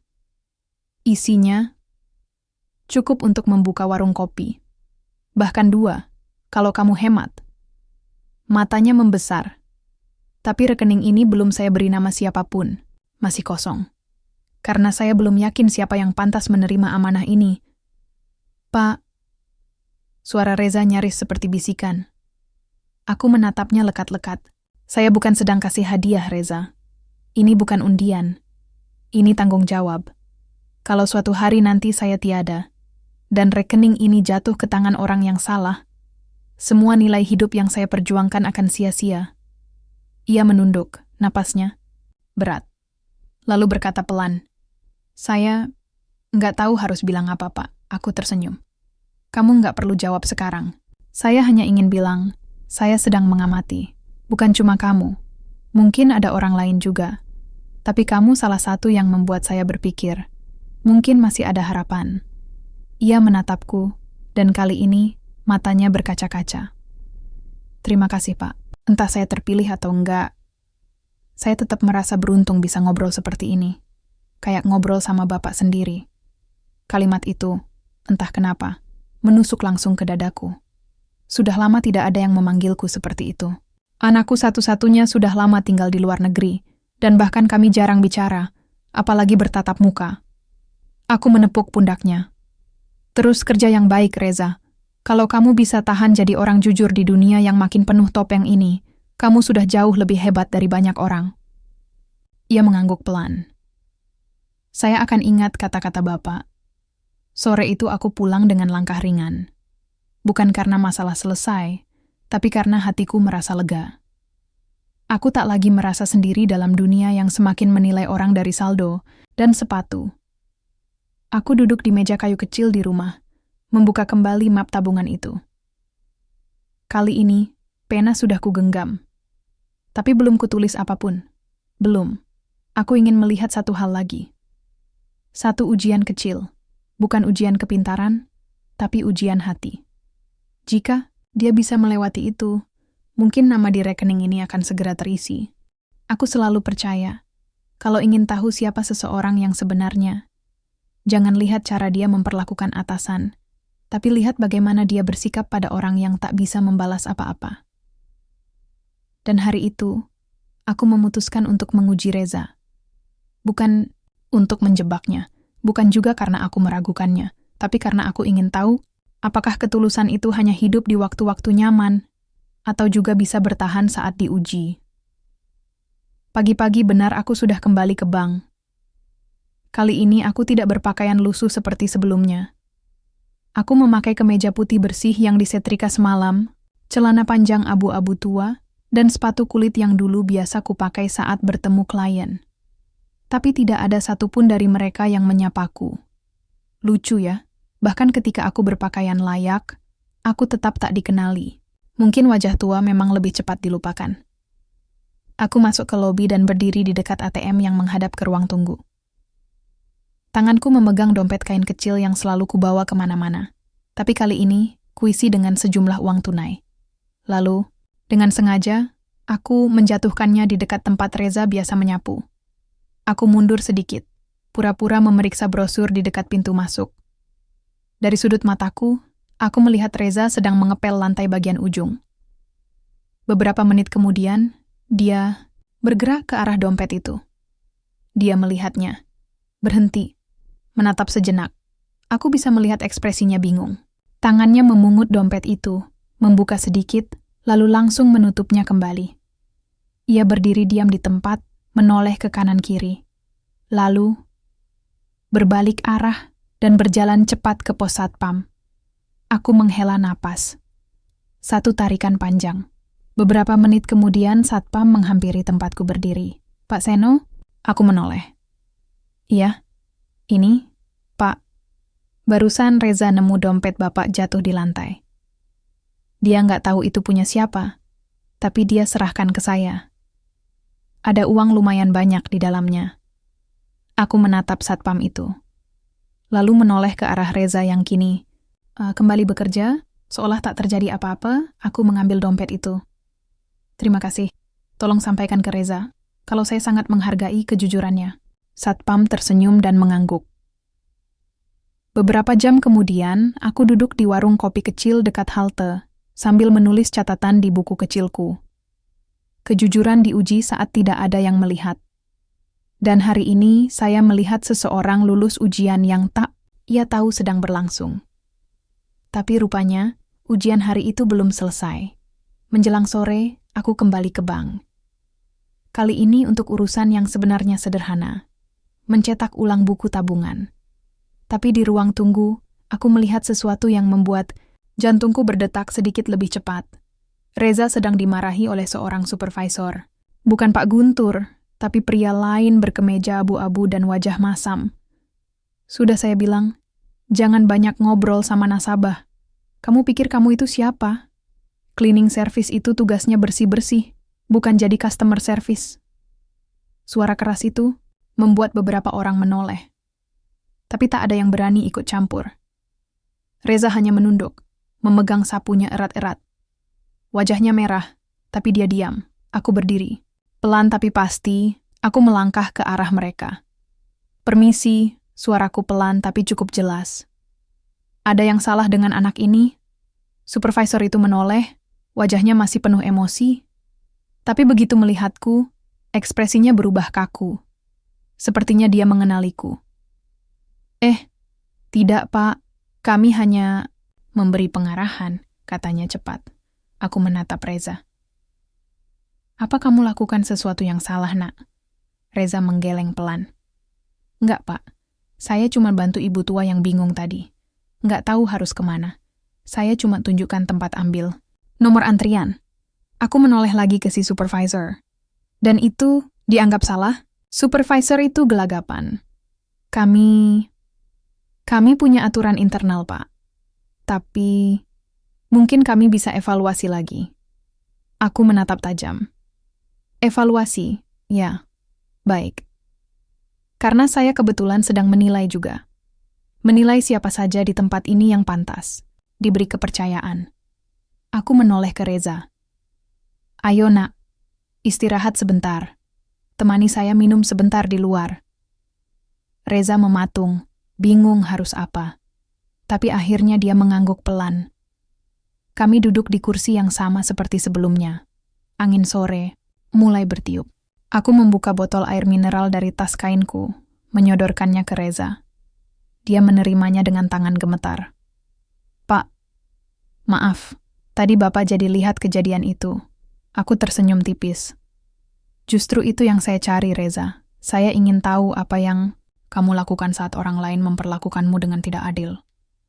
Isinya cukup untuk membuka warung kopi. Bahkan 2. Kalau kamu hemat. Matanya membesar. Tapi rekening ini belum saya beri nama siapapun. Masih kosong. Karena saya belum yakin siapa yang pantas menerima amanah ini. Pak. Suara Reza nyaris seperti bisikan. Aku menatapnya lekat-lekat. Saya bukan sedang kasih hadiah, Reza. Ini bukan undian. Ini tanggung jawab. Kalau suatu hari nanti saya tiada, dan rekening ini jatuh ke tangan orang yang salah, semua nilai hidup yang saya perjuangkan akan sia-sia. Ia menunduk, napasnya berat. Lalu berkata pelan, "Saya nggak tahu harus bilang apa, Pak." Aku tersenyum. "Kamu nggak perlu jawab sekarang. Saya hanya ingin bilang, saya sedang mengamati. Bukan cuma kamu. Mungkin ada orang lain juga. Tapi kamu salah satu yang membuat saya berpikir, mungkin masih ada harapan." Ia menatapku, dan kali ini matanya berkaca-kaca. "Terima kasih, Pak. Entah saya terpilih atau enggak, saya tetap merasa beruntung bisa ngobrol seperti ini. Kayak ngobrol sama Bapak sendiri." Kalimat itu, entah kenapa, menusuk langsung ke dadaku. Sudah lama tidak ada yang memanggilku seperti itu. Anakku satu-satunya sudah lama tinggal di luar negeri, dan bahkan kami jarang bicara, apalagi bertatap muka. Aku menepuk pundaknya. "Terus kerja yang baik, Reza. Kalau kamu bisa tahan jadi orang jujur di dunia yang makin penuh topeng ini, kamu sudah jauh lebih hebat dari banyak orang." Ia mengangguk pelan. "Saya akan ingat kata-kata Bapak." Sore itu aku pulang dengan langkah ringan. Bukan karena masalah selesai, tapi karena hatiku merasa lega. Aku tak lagi merasa sendiri dalam dunia yang semakin menilai orang dari saldo dan sepatu. Aku duduk di meja kayu kecil di rumah, membuka kembali map tabungan itu. Kali ini, pena sudah kugenggam. Tapi belum kutulis apapun. Belum. Aku ingin melihat satu hal lagi. Satu ujian kecil. Bukan ujian kepintaran, tapi ujian hati. Jika dia bisa melewati itu, mungkin nama di rekening ini akan segera terisi. Aku selalu percaya, kalau ingin tahu siapa seseorang yang sebenarnya, jangan lihat cara dia memperlakukan atasan, tapi lihat bagaimana dia bersikap pada orang yang tak bisa membalas apa-apa. Dan hari itu, aku memutuskan untuk menguji Reza. Bukan untuk menjebaknya, bukan juga karena aku meragukannya, tapi karena aku ingin tahu apakah ketulusan itu hanya hidup di waktu-waktu nyaman, atau juga bisa bertahan saat diuji. Pagi-pagi benar aku sudah kembali ke bank. Kali ini aku tidak berpakaian lusuh seperti sebelumnya. Aku memakai kemeja putih bersih yang disetrika semalam, celana panjang abu-abu tua, dan sepatu kulit yang dulu biasa kupakai saat bertemu klien. Tapi tidak ada satupun dari mereka yang menyapaku. Lucu ya, bahkan ketika aku berpakaian layak, aku tetap tak dikenali. Mungkin wajah tua memang lebih cepat dilupakan. Aku masuk ke lobi dan berdiri di dekat ATM yang menghadap ke ruang tunggu. Tanganku memegang dompet kain kecil yang selalu kubawa kemana-mana. Tapi kali ini, kuisi dengan sejumlah uang tunai. Lalu, dengan sengaja, aku menjatuhkannya di dekat tempat Reza biasa menyapu. Aku mundur sedikit, pura-pura memeriksa brosur di dekat pintu masuk. Dari sudut mataku, aku melihat Reza sedang mengepel lantai bagian ujung. Beberapa menit kemudian, dia bergerak ke arah dompet itu. Dia melihatnya, berhenti, menatap sejenak. Aku bisa melihat ekspresinya bingung. Tangannya memungut dompet itu, membuka sedikit, lalu langsung menutupnya kembali. Ia berdiri diam di tempat, menoleh ke kanan-kiri. Lalu, berbalik arah dan berjalan cepat ke pos satpam. Aku menghela napas. Satu tarikan panjang. Beberapa menit kemudian satpam menghampiri tempatku berdiri. "Pak Seno?" Aku menoleh. "Iya, ini, Pak. Barusan Reza nemu dompet Bapak jatuh di lantai. Dia nggak tahu itu punya siapa, tapi dia serahkan ke saya. Ada uang lumayan banyak di dalamnya." Aku menatap satpam itu. Lalu menoleh ke arah Reza yang kini kembali bekerja, seolah tak terjadi apa-apa, aku mengambil dompet itu. "Terima kasih. Tolong sampaikan ke Reza, kalau saya sangat menghargai kejujurannya." Satpam tersenyum dan mengangguk. Beberapa jam kemudian, aku duduk di warung kopi kecil dekat halte, sambil menulis catatan di buku kecilku. Kejujuran diuji saat tidak ada yang melihat. Dan hari ini saya melihat seseorang lulus ujian yang tak ia tahu sedang berlangsung. Tapi rupanya, ujian hari itu belum selesai. Menjelang sore, aku kembali ke bank. Kali ini untuk urusan yang sebenarnya sederhana, mencetak ulang buku tabungan. Tapi di ruang tunggu, aku melihat sesuatu yang membuat jantungku berdetak sedikit lebih cepat. Reza sedang dimarahi oleh seorang supervisor. Bukan Pak Guntur, tapi pria lain berkemeja abu-abu dan wajah masam. Sudah saya bilang, jangan banyak ngobrol sama nasabah. Kamu pikir kamu itu siapa? Cleaning service itu tugasnya bersih-bersih, bukan jadi customer service. Suara keras itu membuat beberapa orang menoleh. Tapi tak ada yang berani ikut campur. Reza hanya menunduk, memegang sapunya erat-erat. Wajahnya merah, tapi dia diam. Aku berdiri. Pelan tapi pasti, aku melangkah ke arah mereka. Permisi, suaraku pelan tapi cukup jelas. Ada yang salah dengan anak ini? Supervisor itu menoleh, wajahnya masih penuh emosi. Tapi begitu melihatku, ekspresinya berubah kaku. Sepertinya dia mengenaliku. Tidak Pak, kami hanya memberi pengarahan, katanya cepat. Aku menatap Reza. Apa kamu lakukan sesuatu yang salah, Nak? Reza menggeleng pelan. Enggak, Pak. Saya cuma bantu ibu tua yang bingung tadi. Enggak tahu harus kemana. Saya cuma tunjukkan tempat ambil nomor antrian. Aku menoleh lagi ke si supervisor. Dan itu dianggap salah? Supervisor itu gelagapan. Kami punya aturan internal, Pak. Tapi mungkin kami bisa evaluasi lagi. Aku menatap tajam. Evaluasi, ya. Baik. Karena saya kebetulan sedang menilai juga. Menilai siapa saja di tempat ini yang pantas, diberi kepercayaan. Aku menoleh ke Reza. Ayo Nak, istirahat sebentar. Temani saya minum sebentar di luar. Reza mematung, bingung harus apa. Tapi akhirnya dia mengangguk pelan. Kami duduk di kursi yang sama seperti sebelumnya. Angin sore mulai bertiup. Aku membuka botol air mineral dari tas kainku, menyodorkannya ke Reza. Dia menerimanya dengan tangan gemetar. Pak, maaf, tadi Bapak jadi lihat kejadian itu. Aku tersenyum tipis. Justru itu yang saya cari, Reza. Saya ingin tahu apa yang kamu lakukan saat orang lain memperlakukanmu dengan tidak adil.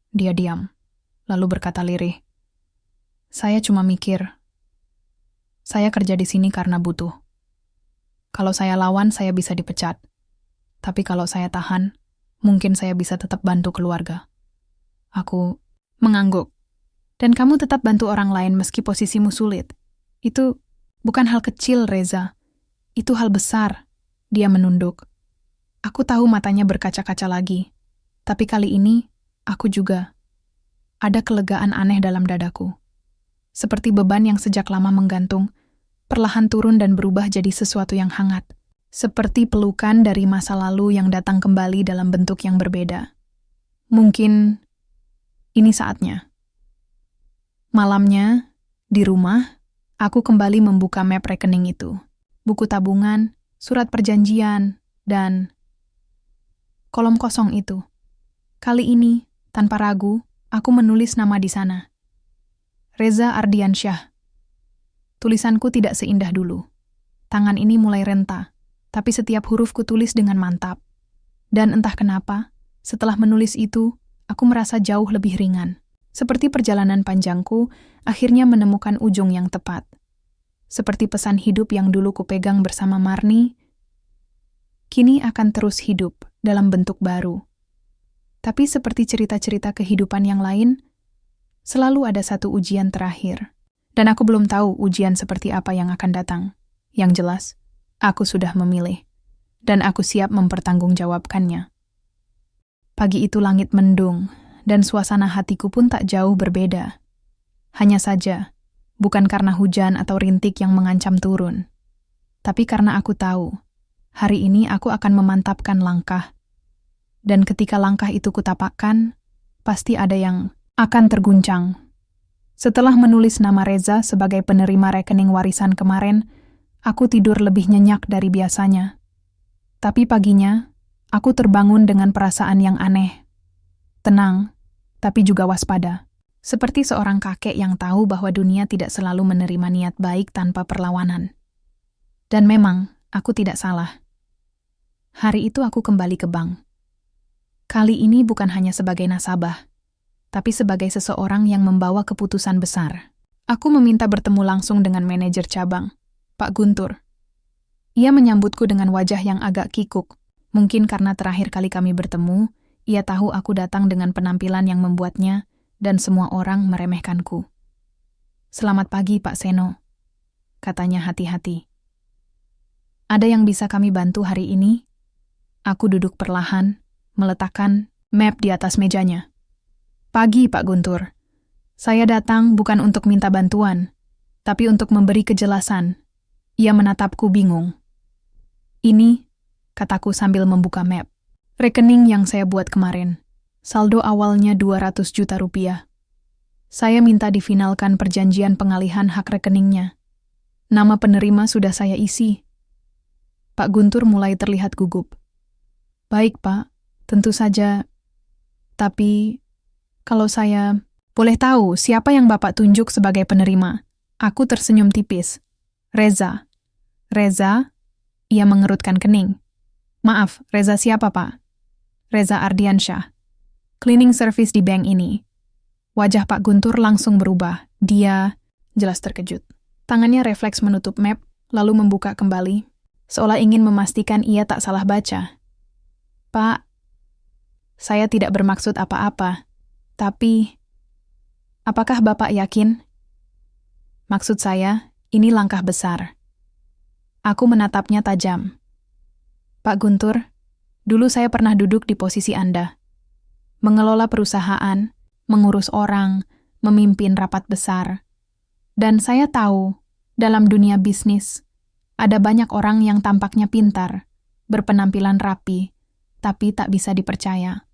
Dia diam, lalu berkata lirih. Saya cuma mikir, saya kerja di sini karena butuh. Kalau saya lawan, saya bisa dipecat. Tapi kalau saya tahan, mungkin saya bisa tetap bantu keluarga. Aku mengangguk. Dan kamu tetap bantu orang lain meski posisimu sulit. Itu bukan hal kecil, Reza. Itu hal besar. Dia menunduk. Aku tahu matanya berkaca-kaca lagi. Tapi kali ini, aku juga. Ada kelegaan aneh dalam dadaku. Seperti beban yang sejak lama menggantung, perlahan turun dan berubah jadi sesuatu yang hangat. Seperti pelukan dari masa lalu yang datang kembali dalam bentuk yang berbeda. Mungkin ini saatnya. Malamnya, di rumah, aku kembali membuka map rekening itu. Buku tabungan, surat perjanjian, dan kolom kosong itu. Kali ini, tanpa ragu, aku menulis nama di sana. Reza Ardiansyah. Tulisanku tidak seindah dulu. Tangan ini mulai renta, tapi setiap huruf ku tulis dengan mantap. Dan entah kenapa, setelah menulis itu, aku merasa jauh lebih ringan. Seperti perjalanan panjangku, akhirnya menemukan ujung yang tepat. Seperti pesan hidup yang dulu kupegang bersama Marni, kini akan terus hidup dalam bentuk baru. Tapi seperti cerita-cerita kehidupan yang lain, selalu ada satu ujian terakhir. Dan aku belum tahu ujian seperti apa yang akan datang. Yang jelas, aku sudah memilih. Dan aku siap mempertanggungjawabkannya. Pagi itu langit mendung, dan suasana hatiku pun tak jauh berbeda. Hanya saja, bukan karena hujan atau rintik yang mengancam turun. Tapi karena aku tahu, hari ini aku akan memantapkan langkah. Dan ketika langkah itu kutapakkan, pasti ada yang akan terguncang. Setelah menulis nama Reza sebagai penerima rekening warisan kemarin, aku tidur lebih nyenyak dari biasanya. Tapi paginya, aku terbangun dengan perasaan yang aneh. Tenang, tapi juga waspada. Seperti seorang kakek yang tahu bahwa dunia tidak selalu menerima niat baik tanpa perlawanan. Dan memang, aku tidak salah. Hari itu aku kembali ke bank. Kali ini bukan hanya sebagai nasabah, tapi sebagai seseorang yang membawa keputusan besar. Aku meminta bertemu langsung dengan manajer cabang, Pak Guntur. Ia menyambutku dengan wajah yang agak kikuk. Mungkin karena terakhir kali kami bertemu, ia tahu aku datang dengan penampilan yang membuatnya, dan semua orang meremehkanku. "Selamat pagi, Pak Seno," katanya hati-hati. "Ada yang bisa kami bantu hari ini?" Aku duduk perlahan, meletakkan map di atas mejanya. "Pagi, Pak Guntur. Saya datang bukan untuk minta bantuan, tapi untuk memberi kejelasan." Ia menatapku bingung. "Ini," kataku sambil membuka map, "rekening yang saya buat kemarin. Saldo awalnya 200 juta rupiah. Saya minta difinalkan perjanjian pengalihan hak rekeningnya. Nama penerima sudah saya isi." Pak Guntur mulai terlihat gugup. "Baik, Pak. Tentu saja. Tapi, kalau saya boleh tahu siapa yang Bapak tunjuk sebagai penerima?" Aku tersenyum tipis. "Reza." "Reza?" Ia mengerutkan kening. "Maaf, Reza siapa, Pak?" "Reza Ardiansyah. Cleaning service di bank ini." Wajah Pak Guntur langsung berubah. Dia jelas terkejut. Tangannya refleks menutup map, lalu membuka kembali, seolah ingin memastikan ia tak salah baca. "Pak, saya tidak bermaksud apa-apa, tapi apakah Bapak yakin?" "Maksud saya, ini langkah besar." Aku menatapnya tajam. "Pak Guntur, dulu saya pernah duduk di posisi Anda. Mengelola perusahaan, mengurus orang, memimpin rapat besar. Dan saya tahu, dalam dunia bisnis, ada banyak orang yang tampaknya pintar, berpenampilan rapi, tapi tak bisa dipercaya.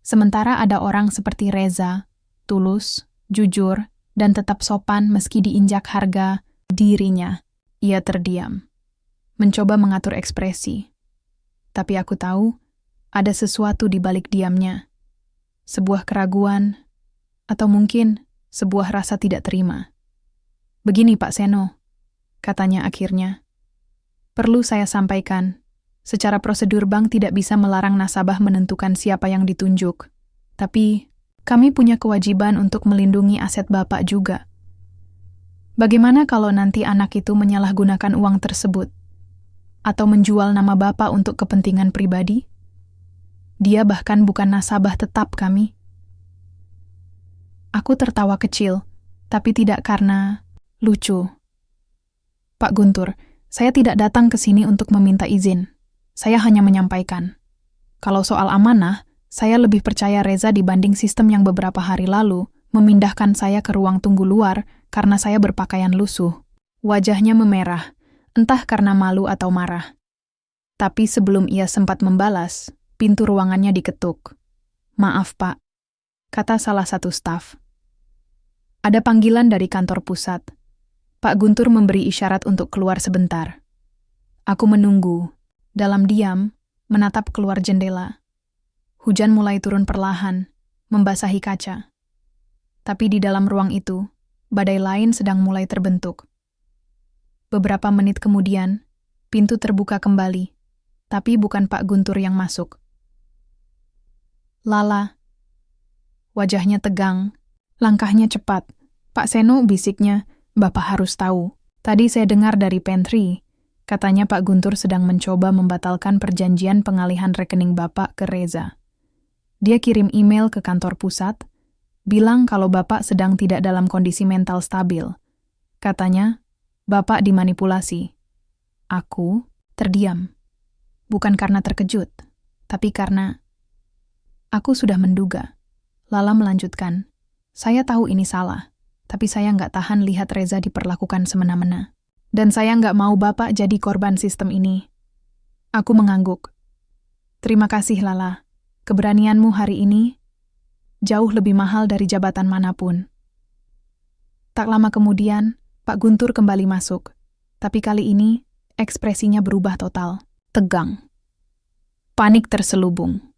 Sementara ada orang seperti Reza, tulus, jujur, dan tetap sopan meski diinjak harga dirinya." Ia terdiam, mencoba mengatur ekspresi. Tapi aku tahu, ada sesuatu di balik diamnya. Sebuah keraguan, atau mungkin sebuah rasa tidak terima. "Begini, Pak Seno," katanya akhirnya. "Perlu saya sampaikan, secara prosedur bank tidak bisa melarang nasabah menentukan siapa yang ditunjuk. Tapi, kami punya kewajiban untuk melindungi aset Bapak juga. Bagaimana kalau nanti anak itu menyalahgunakan uang tersebut? Atau menjual nama Bapak untuk kepentingan pribadi? Dia bahkan bukan nasabah tetap kami." Aku tertawa kecil, tapi tidak karena lucu. "Pak Guntur, saya tidak datang ke sini untuk meminta izin. Saya hanya menyampaikan. Kalau soal amanah, saya lebih percaya Reza dibanding sistem yang beberapa hari lalu memindahkan saya ke ruang tunggu luar karena saya berpakaian lusuh." Wajahnya memerah, entah karena malu atau marah. Tapi sebelum ia sempat membalas, pintu ruangannya diketuk. "Maaf, Pak," kata salah satu staf. "Ada panggilan dari kantor pusat." Pak Guntur memberi isyarat untuk keluar sebentar. Aku menunggu, dalam diam, menatap keluar jendela. Hujan mulai turun perlahan, membasahi kaca. Tapi di dalam ruang itu, badai lain sedang mulai terbentuk. Beberapa menit kemudian, pintu terbuka kembali, tapi bukan Pak Guntur yang masuk. "Lala." Wajahnya tegang, langkahnya cepat. "Pak Seno," bisiknya, "Bapak harus tahu. Tadi saya dengar dari pantry," katanya Pak Guntur sedang mencoba membatalkan perjanjian pengalihan rekening Bapak ke Reza. Dia kirim email ke kantor pusat, bilang kalau Bapak sedang tidak dalam kondisi mental stabil. Katanya, Bapak dimanipulasi. Aku terdiam. Bukan karena terkejut, tapi karena aku sudah menduga. Lala melanjutkan, "Saya tahu ini salah, tapi saya nggak tahan lihat Reza diperlakukan semena-mena. Dan saya nggak mau Bapak jadi korban sistem ini." Aku mengangguk. "Terima kasih, Lala. Keberanianmu hari ini jauh lebih mahal dari jabatan manapun." Tak lama kemudian, Pak Guntur kembali masuk. Tapi kali ini, ekspresinya berubah total. Tegang. Panik terselubung.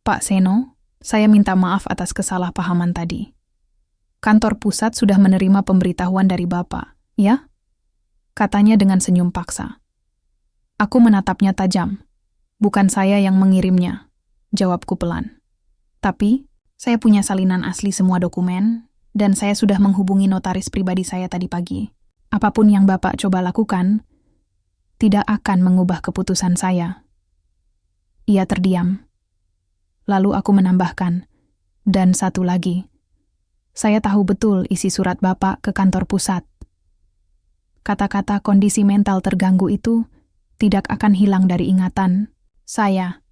"Pak Seno, saya minta maaf atas kesalahpahaman tadi. Kantor pusat sudah menerima pemberitahuan dari Bapak, ya?" Katanya dengan senyum paksa. Aku menatapnya tajam. "Bukan saya yang mengirimnya," jawabku pelan. "Tapi, saya punya salinan asli semua dokumen, dan saya sudah menghubungi notaris pribadi saya tadi pagi. Apapun yang Bapak coba lakukan, tidak akan mengubah keputusan saya. Ia terdiam. Lalu aku menambahkan, dan satu lagi, saya tahu betul isi surat Bapak ke kantor pusat. Kata-kata kondisi mental terganggu itu tidak akan hilang dari ingatan saya.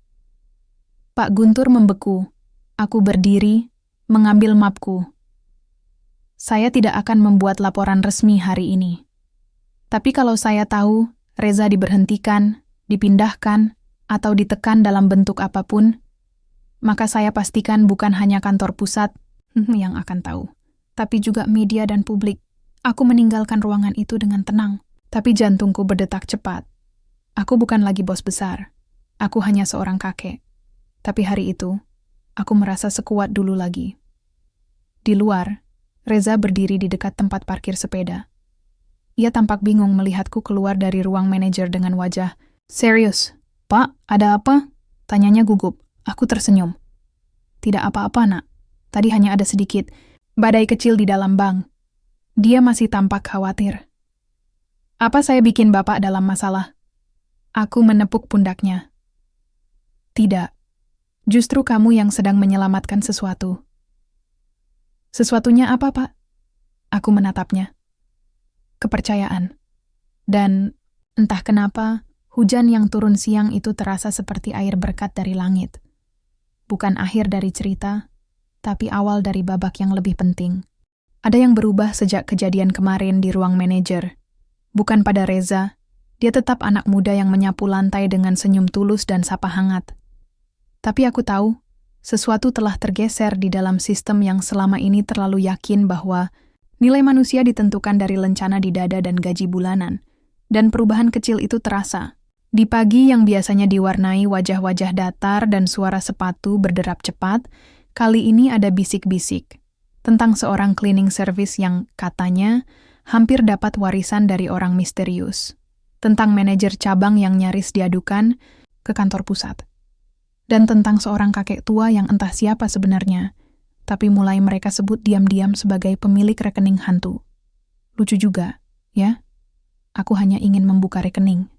Pak Guntur membeku. Aku berdiri, mengambil mapku. Saya tidak akan membuat laporan resmi hari ini. Tapi kalau saya tahu Reza diberhentikan, dipindahkan, atau ditekan dalam bentuk apapun, maka saya pastikan bukan hanya kantor pusat yang akan tahu, tapi juga media dan publik. Aku meninggalkan ruangan itu dengan tenang, tapi jantungku berdetak cepat. Aku bukan lagi bos besar. Aku hanya seorang kakek. Tapi hari itu, aku merasa sekuat dulu lagi. Di luar, Reza berdiri di dekat tempat parkir sepeda. Ia tampak bingung melihatku keluar dari ruang manajer dengan wajah, "Serius, Pak, ada apa?" Tanyanya gugup. Aku tersenyum. "Tidak apa-apa, Nak. Tadi hanya ada sedikit badai kecil di dalam bank." Dia masih tampak khawatir. "Apa saya bikin Bapak dalam masalah?" Aku menepuk pundaknya. "Tidak. Justru kamu yang sedang menyelamatkan sesuatu." "Sesuatunya apa, Pak?" Aku menatapnya. "Kepercayaan. Dan entah kenapa, hujan yang turun siang itu terasa seperti air berkat dari langit. Bukan akhir dari cerita, tapi awal dari babak yang lebih penting. Ada yang berubah sejak kejadian kemarin di ruang manajer. Bukan pada Reza, dia tetap anak muda yang menyapu lantai dengan senyum tulus dan sapa hangat. Tapi aku tahu, sesuatu telah tergeser di dalam sistem yang selama ini terlalu yakin bahwa nilai manusia ditentukan dari lencana di dada dan gaji bulanan, dan perubahan kecil itu terasa. Di pagi yang biasanya diwarnai wajah-wajah datar dan suara sepatu berderap cepat, kali ini ada bisik-bisik tentang seorang cleaning service yang katanya hampir dapat warisan dari orang misterius, tentang manajer cabang yang nyaris diadukan ke kantor pusat, dan tentang seorang kakek tua yang entah siapa sebenarnya, tapi mulai mereka sebut diam-diam sebagai pemilik rekening hantu. Lucu juga, ya? Aku hanya ingin membuka rekening.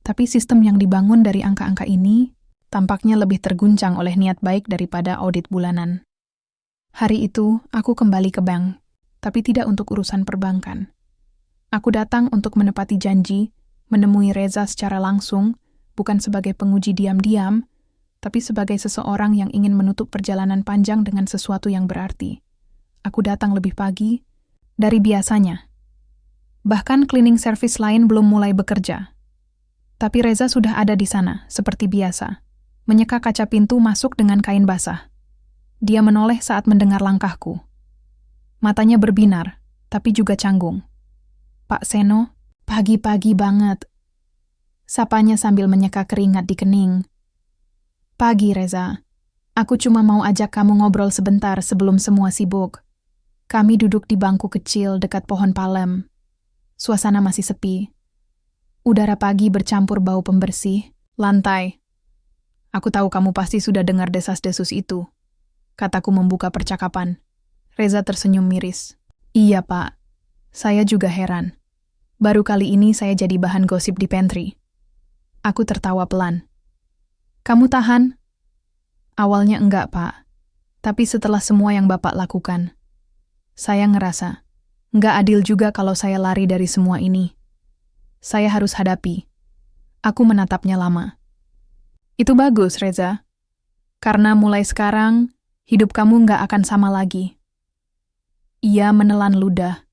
Tapi sistem yang dibangun dari angka-angka ini tampaknya lebih terguncang oleh niat baik daripada audit bulanan. Hari itu, aku kembali ke bank, tapi tidak untuk urusan perbankan. Aku datang untuk menepati janji, menemui Reza secara langsung, bukan sebagai penguji diam-diam, tapi sebagai seseorang yang ingin menutup perjalanan panjang dengan sesuatu yang berarti. Aku datang lebih pagi dari biasanya. Bahkan cleaning service lain belum mulai bekerja. Tapi Reza sudah ada di sana, seperti biasa, menyeka kaca pintu masuk dengan kain basah. Dia menoleh saat mendengar langkahku. Matanya berbinar, tapi juga canggung. "Pak Seno, pagi-pagi banget." Sapanya sambil menyeka keringat di kening. "Pagi, Reza. Aku cuma mau ajak kamu ngobrol sebentar sebelum semua sibuk." Kami duduk di bangku kecil dekat pohon palem. Suasana masih sepi. Udara pagi bercampur bau pembersih, lantai. "Aku tahu kamu pasti sudah dengar desas-desus itu," kataku membuka percakapan. Reza tersenyum miris. "Iya, Pak. Saya juga heran. Baru kali ini saya jadi bahan gosip di pantry." Aku tertawa pelan. "Kamu tahan?" "Awalnya enggak, Pak. Tapi setelah semua yang Bapak lakukan, saya ngerasa enggak adil juga kalau saya lari dari semua ini. Saya harus hadapi." Aku menatapnya lama. "Itu bagus, Reza. Karena mulai sekarang, hidup kamu nggak akan sama lagi." Ia menelan ludah.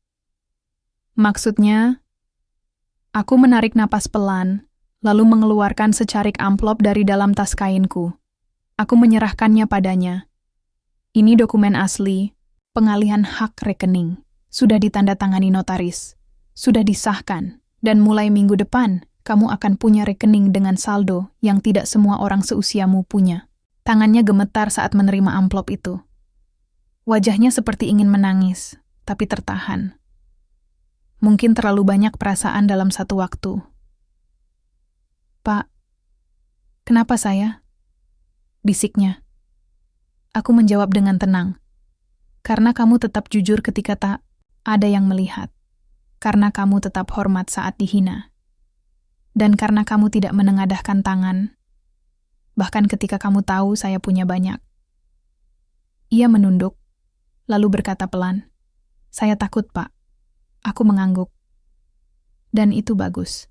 "Maksudnya?" Aku menarik napas pelan, lalu mengeluarkan secarik amplop dari dalam tas kainku. Aku menyerahkannya padanya. "Ini dokumen asli, pengalihan hak rekening. Sudah ditandatangani notaris. Sudah disahkan, dan mulai minggu depan, kamu akan punya rekening dengan saldo yang tidak semua orang seusiamu punya." Tangannya gemetar saat menerima amplop itu. Wajahnya seperti ingin menangis, tapi tertahan. Mungkin terlalu banyak perasaan dalam satu waktu. "Pak, kenapa saya?" bisiknya. Aku menjawab dengan tenang. "Karena kamu tetap jujur ketika tak ada yang melihat. Karena kamu tetap hormat saat dihina. Dan karena kamu tidak menengadahkan tangan, bahkan ketika kamu tahu saya punya banyak. Ia menunduk, lalu berkata pelan, "Saya takut, Pak." Aku mengangguk. Dan itu bagus.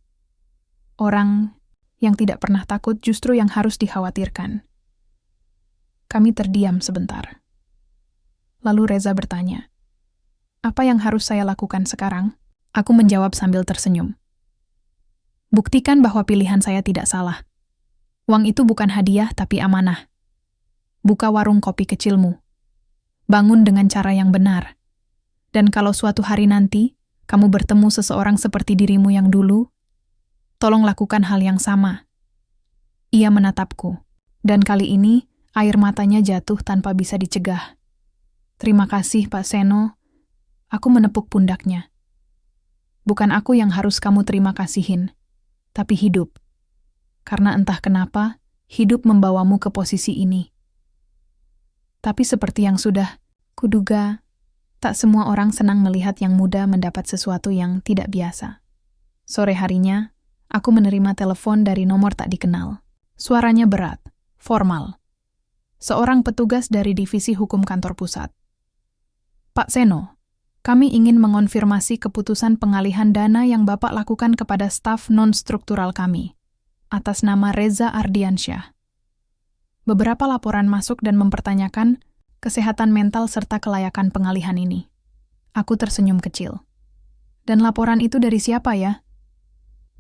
Orang yang tidak pernah takut justru yang harus dikhawatirkan. Kami terdiam sebentar. Lalu Reza bertanya, "Apa yang harus saya lakukan sekarang?" Aku menjawab sambil tersenyum. "Buktikan bahwa pilihan saya tidak salah. Uang itu bukan hadiah tapi amanah. Buka warung kopi kecilmu. Bangun dengan cara yang benar. Dan kalau suatu hari nanti kamu bertemu seseorang seperti dirimu yang dulu, tolong lakukan hal yang sama." Ia menatapku, dan kali ini air matanya jatuh tanpa bisa dicegah. "Terima kasih, Pak Seno." Aku menepuk pundaknya. "Bukan aku yang harus kamu terima kasihin, tapi hidup. Karena entah kenapa, hidup membawamu ke posisi ini." Tapi seperti yang sudah kuduga, tak semua orang senang melihat yang muda mendapat sesuatu yang tidak biasa. Sore harinya, aku menerima telepon dari nomor tak dikenal. Suaranya berat, formal. Seorang petugas dari divisi hukum kantor pusat. "Pak Seno, kami ingin mengonfirmasi keputusan pengalihan dana yang Bapak lakukan kepada staf non-struktural kami, atas nama Reza Ardiansyah. Beberapa laporan masuk dan mempertanyakan kesehatan mental serta kelayakan pengalihan ini." Aku tersenyum kecil. "Dan laporan itu dari siapa ya?"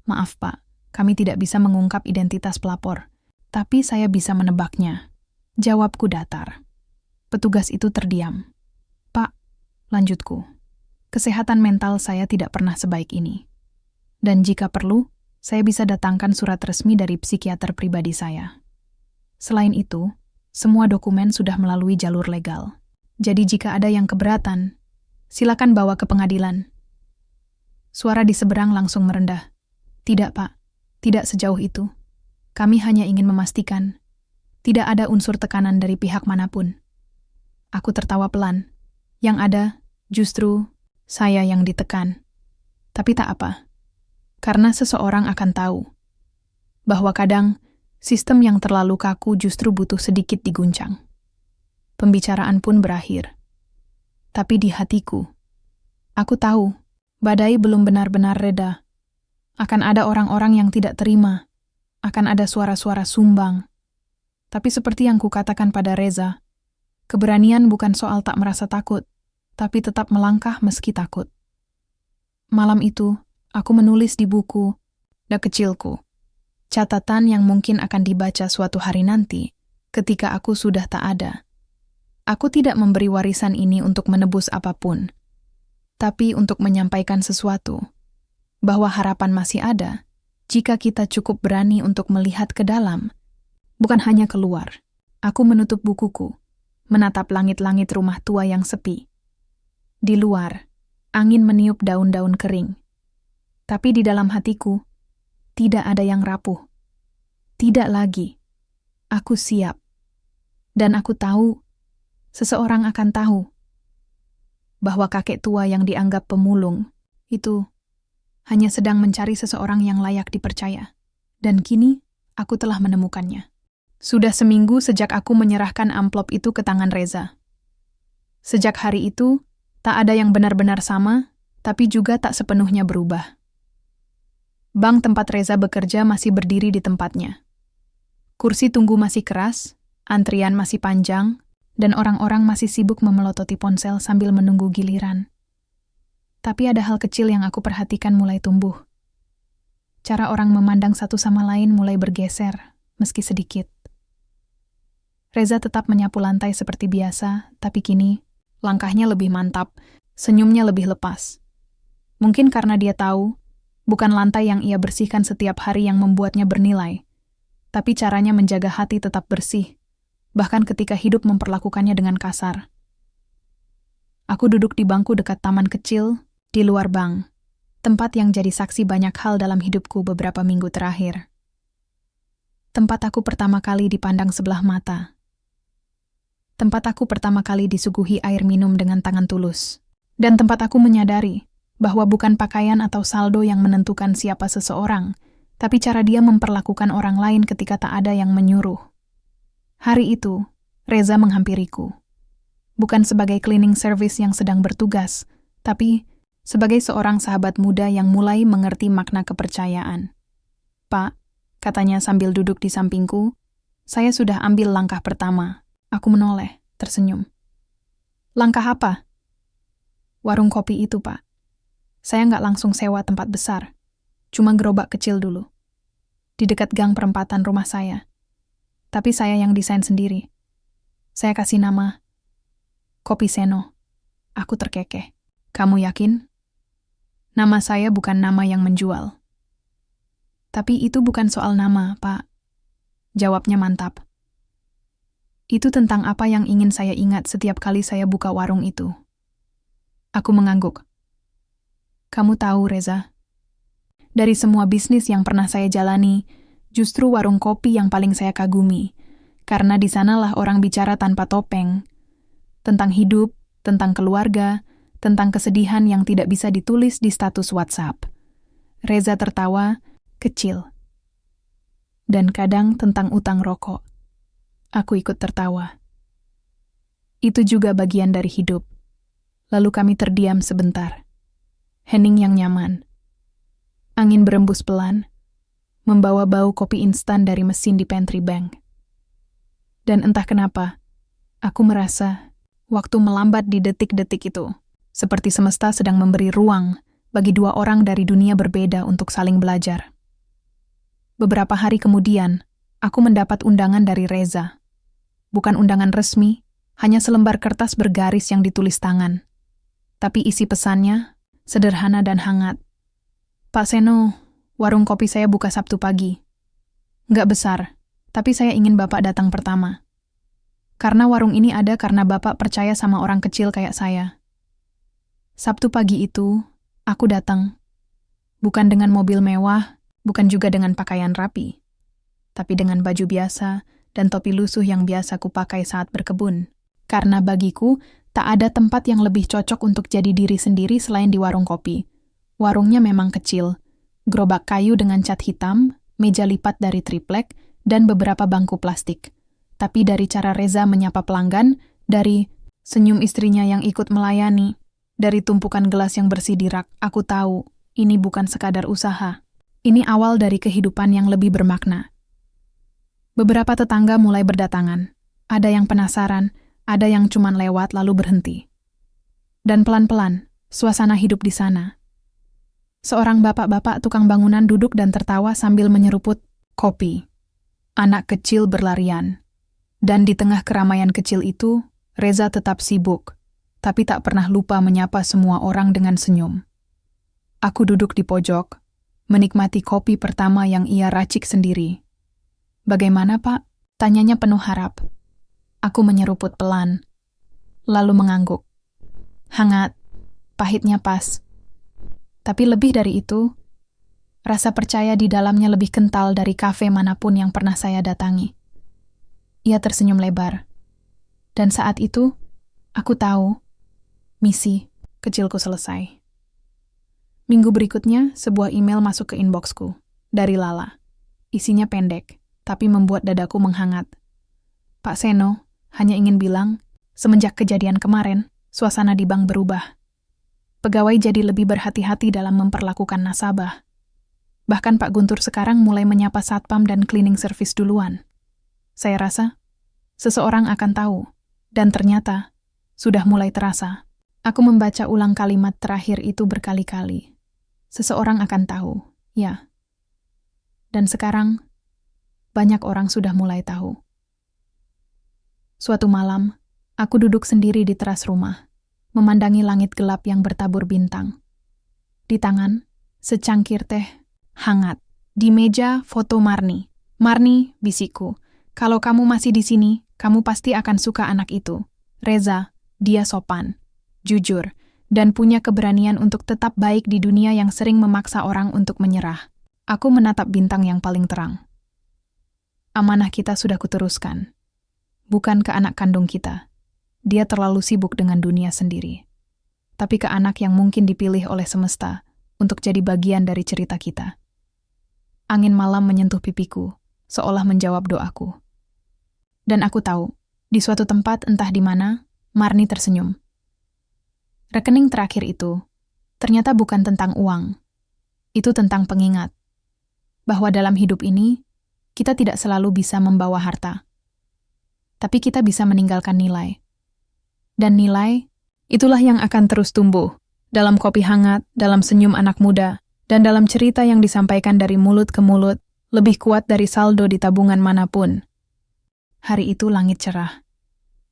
"Maaf, Pak, kami tidak bisa mengungkap identitas pelapor, tapi saya bisa menebaknya." Jawabku datar. Petugas itu terdiam. "Pak," lanjutku, "kesehatan mental saya tidak pernah sebaik ini. Dan jika perlu, saya bisa datangkan surat resmi dari psikiater pribadi saya. Selain itu, semua dokumen sudah melalui jalur legal. Jadi jika ada yang keberatan, silakan bawa ke pengadilan." Suara di seberang langsung merendah. "Tidak, Pak. Tidak sejauh itu. Kami hanya ingin memastikan tidak ada unsur tekanan dari pihak manapun." Aku tertawa pelan. Yang ada, justru saya yang ditekan. Tapi tak apa. Karena seseorang akan tahu bahwa kadang sistem yang terlalu kaku justru butuh sedikit diguncang. Pembicaraan pun berakhir. Tapi di hatiku, aku tahu badai belum benar-benar reda. Akan ada orang-orang yang tidak terima. Akan ada suara-suara sumbang. Tapi seperti yang kukatakan pada Reza, keberanian bukan soal tak merasa takut, tapi tetap melangkah meski takut. Malam itu, aku menulis di buku "Da Kecilku", catatan yang mungkin akan dibaca suatu hari nanti, ketika aku sudah tak ada. Aku tidak memberi warisan ini untuk menebus apapun, tapi untuk menyampaikan sesuatu, bahwa harapan masih ada, jika kita cukup berani untuk melihat ke dalam, bukan hanya keluar. Aku menutup bukuku, menatap langit-langit rumah tua yang sepi. Di luar, angin meniup daun-daun kering. Tapi di dalam hatiku, tidak ada yang rapuh. Tidak lagi. Aku siap. Dan aku tahu, seseorang akan tahu, bahwa kakek tua yang dianggap pemulung, itu hanya sedang mencari seseorang yang layak dipercaya. Dan kini, aku telah menemukannya. Sudah seminggu sejak aku menyerahkan amplop itu ke tangan Reza. Sejak hari itu, tak ada yang benar-benar sama, tapi juga tak sepenuhnya berubah. Bank tempat Reza bekerja masih berdiri di tempatnya. Kursi tunggu masih keras, antrian masih panjang, dan orang-orang masih sibuk memelototi ponsel sambil menunggu giliran. Tapi ada hal kecil yang aku perhatikan mulai tumbuh. Cara orang memandang satu sama lain mulai bergeser, meski sedikit. Reza tetap menyapu lantai seperti biasa, tapi kini langkahnya lebih mantap, senyumnya lebih lepas. Mungkin karena dia tahu, bukan lantai yang ia bersihkan setiap hari yang membuatnya bernilai, tapi caranya menjaga hati tetap bersih, bahkan ketika hidup memperlakukannya dengan kasar. Aku duduk di bangku dekat taman kecil, di luar bank, tempat yang jadi saksi banyak hal dalam hidupku beberapa minggu terakhir. Tempat aku pertama kali dipandang sebelah mata. Tempat aku pertama kali disuguhi air minum dengan tangan tulus. Dan tempat aku menyadari bahwa bukan pakaian atau saldo yang menentukan siapa seseorang, tapi cara dia memperlakukan orang lain ketika tak ada yang menyuruh. Hari itu, Reza menghampiriku. Bukan sebagai cleaning service yang sedang bertugas, tapi sebagai seorang sahabat muda yang mulai mengerti makna kepercayaan. "Pak," katanya sambil duduk di sampingku, "saya sudah ambil langkah pertama." Aku menoleh, tersenyum. "Langkah apa?" "Warung kopi itu, Pak. Saya nggak langsung sewa tempat besar, cuma gerobak kecil dulu. Di dekat gang perempatan rumah saya. Tapi saya yang desain sendiri. Saya kasih nama Kopi Seno." Aku terkekeh. "Kamu yakin?" "Nama saya bukan nama yang menjual." "Tapi itu bukan soal nama, Pak." Jawabnya mantap. "Itu tentang apa yang ingin saya ingat setiap kali saya buka warung itu." Aku mengangguk. "Kamu tahu, Reza, dari semua bisnis yang pernah saya jalani, justru warung kopi yang paling saya kagumi, karena di sanalah orang bicara tanpa topeng. Tentang hidup, tentang keluarga, tentang kesedihan yang tidak bisa ditulis di status WhatsApp." Reza tertawa, kecil. "Dan kadang tentang utang rokok." Aku ikut tertawa. Itu juga bagian dari hidup. Lalu kami terdiam sebentar. Hening yang nyaman. Angin berembus pelan, membawa bau kopi instan dari mesin di pantry bank. Dan entah kenapa, aku merasa waktu melambat di detik-detik itu, seperti semesta sedang memberi ruang bagi dua orang dari dunia berbeda untuk saling belajar. Beberapa hari kemudian, aku mendapat undangan dari Reza. Bukan undangan resmi, hanya selembar kertas bergaris yang ditulis tangan. Tapi isi pesannya sederhana dan hangat. "Pak Seno, warung kopi saya buka Sabtu pagi. Nggak besar, tapi saya ingin Bapak datang pertama. Karena warung ini ada karena Bapak percaya sama orang kecil kayak saya." Sabtu pagi itu, aku datang. Bukan dengan mobil mewah, bukan juga dengan pakaian rapi, tapi dengan baju biasa dan topi lusuh yang biasa kupakai saat berkebun. Karena bagiku, tak ada tempat yang lebih cocok untuk jadi diri sendiri selain di warung kopi. Warungnya memang kecil, gerobak kayu dengan cat hitam, meja lipat dari triplek, dan beberapa bangku plastik. Tapi dari cara Reza menyapa pelanggan, dari senyum istrinya yang ikut melayani, dari tumpukan gelas yang bersih di rak, aku tahu ini bukan sekadar usaha. Ini awal dari kehidupan yang lebih bermakna. Beberapa tetangga mulai berdatangan. Ada yang penasaran, ada yang cuman lewat lalu berhenti. Dan pelan-pelan, suasana hidup di sana. Seorang bapak-bapak tukang bangunan duduk dan tertawa sambil menyeruput kopi. Anak kecil berlarian. Dan di tengah keramaian kecil itu, Reza tetap sibuk, tapi tak pernah lupa menyapa semua orang dengan senyum. Aku duduk di pojok, menikmati kopi pertama yang ia racik sendiri. "Bagaimana, Pak?" tanyanya penuh harap. Aku menyeruput pelan, lalu mengangguk. Hangat, pahitnya pas. Tapi lebih dari itu, rasa percaya di dalamnya lebih kental dari kafe manapun yang pernah saya datangi. Ia tersenyum lebar. Dan saat itu, aku tahu, misi kecilku selesai. Minggu berikutnya, sebuah email masuk ke inboxku, dari Lala. Isinya pendek, tapi membuat dadaku menghangat. "Pak Seno, hanya ingin bilang, semenjak kejadian kemarin, suasana di bank berubah. Pegawai jadi lebih berhati-hati dalam memperlakukan nasabah. Bahkan Pak Guntur sekarang mulai menyapa satpam dan cleaning service duluan. Saya rasa, seseorang akan tahu, dan ternyata, sudah mulai terasa." Aku membaca ulang kalimat terakhir itu berkali-kali. Seseorang akan tahu, ya. Dan sekarang, banyak orang sudah mulai tahu. Suatu malam, aku duduk sendiri di teras rumah, memandangi langit gelap yang bertabur bintang. Di tangan, secangkir teh, hangat. Di meja, foto Marni. "Marni," bisikku, "kalau kamu masih di sini, kamu pasti akan suka anak itu. Reza, dia sopan, jujur, dan punya keberanian untuk tetap baik di dunia yang sering memaksa orang untuk menyerah." Aku menatap bintang yang paling terang. Amanah kita sudah kuteruskan. Bukan ke anak kandung kita. Dia terlalu sibuk dengan dunia sendiri. Tapi ke anak yang mungkin dipilih oleh semesta untuk jadi bagian dari cerita kita. Angin malam menyentuh pipiku, seolah menjawab doaku. Dan aku tahu, di suatu tempat entah di mana, Marni tersenyum. Rekening terakhir itu ternyata bukan tentang uang. Itu tentang pengingat. Bahwa dalam hidup ini, kita tidak selalu bisa membawa harta. Tapi kita bisa meninggalkan nilai. Dan nilai, itulah yang akan terus tumbuh. Dalam kopi hangat, dalam senyum anak muda, dan dalam cerita yang disampaikan dari mulut ke mulut, lebih kuat dari saldo di tabungan manapun. Hari itu langit cerah.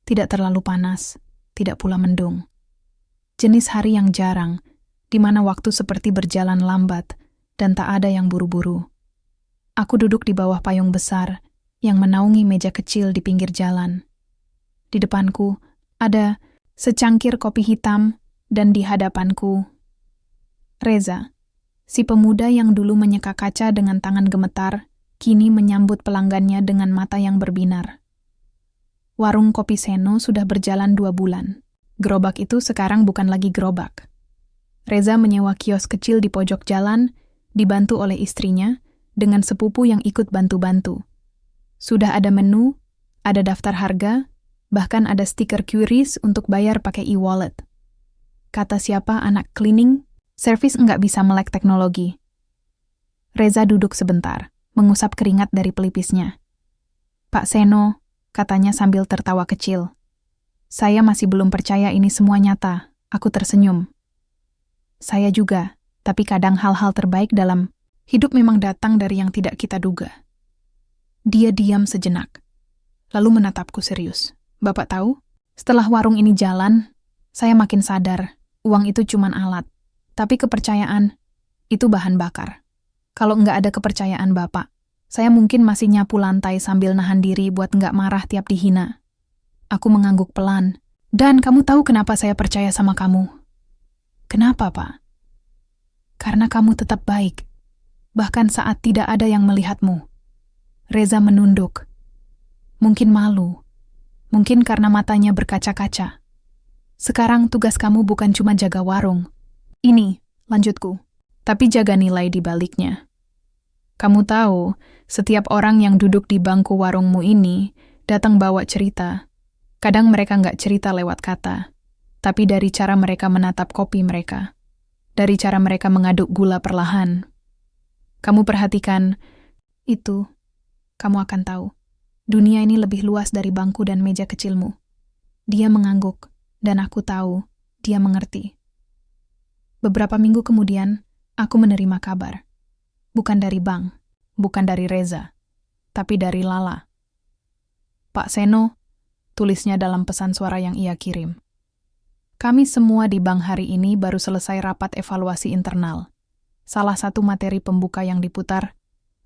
Tidak terlalu panas, tidak pula mendung. Jenis hari yang jarang, di mana waktu seperti berjalan lambat, dan tak ada yang buru-buru. Aku duduk di bawah payung besar, yang menaungi meja kecil di pinggir jalan. Di depanku, ada secangkir kopi hitam, dan di hadapanku, Reza, si pemuda yang dulu menyeka kaca dengan tangan gemetar, kini menyambut pelanggannya dengan mata yang berbinar. Warung kopi Seno sudah berjalan 2 bulan. Gerobak itu sekarang bukan lagi gerobak. Reza menyewa kios kecil di pojok jalan, dibantu oleh istrinya, dengan sepupu yang ikut bantu-bantu. Sudah ada menu, ada daftar harga, bahkan ada stiker QRIS untuk bayar pakai e-wallet. Kata siapa anak cleaning, servis nggak bisa melek teknologi. Reza duduk sebentar, mengusap keringat dari pelipisnya. Pak Seno, katanya sambil tertawa kecil. Saya masih belum percaya ini semua nyata, aku tersenyum. Saya juga, tapi kadang hal-hal terbaik dalam hidup memang datang dari yang tidak kita duga. Dia diam sejenak, lalu menatapku serius. Bapak tahu, setelah warung ini jalan, saya makin sadar, uang itu cuman alat. Tapi kepercayaan, itu bahan bakar. Kalau nggak ada kepercayaan Bapak, saya mungkin masih nyapu lantai sambil nahan diri buat nggak marah tiap dihina. Aku mengangguk pelan. Dan kamu tahu kenapa saya percaya sama kamu? Kenapa, Pak? Karena kamu tetap baik, bahkan saat tidak ada yang melihatmu. Reza menunduk. Mungkin malu. Mungkin karena matanya berkaca-kaca. Sekarang tugas kamu bukan cuma jaga warung. Ini, lanjutku, tapi jaga nilai di baliknya. Kamu tahu, setiap orang yang duduk di bangku warungmu ini datang bawa cerita. Kadang mereka nggak cerita lewat kata, tapi dari cara mereka menatap kopi mereka. Dari cara mereka mengaduk gula perlahan. Kamu perhatikan, itu, kamu akan tahu. Dunia ini lebih luas dari bangku dan meja kecilmu. Dia mengangguk, dan aku tahu, dia mengerti. Beberapa minggu kemudian, aku menerima kabar. Bukan dari Bang, bukan dari Reza, tapi dari Lala. Pak Seno, tulisnya dalam pesan suara yang ia kirim. Kami semua di bank hari ini baru selesai rapat evaluasi internal. Salah satu materi pembuka yang diputar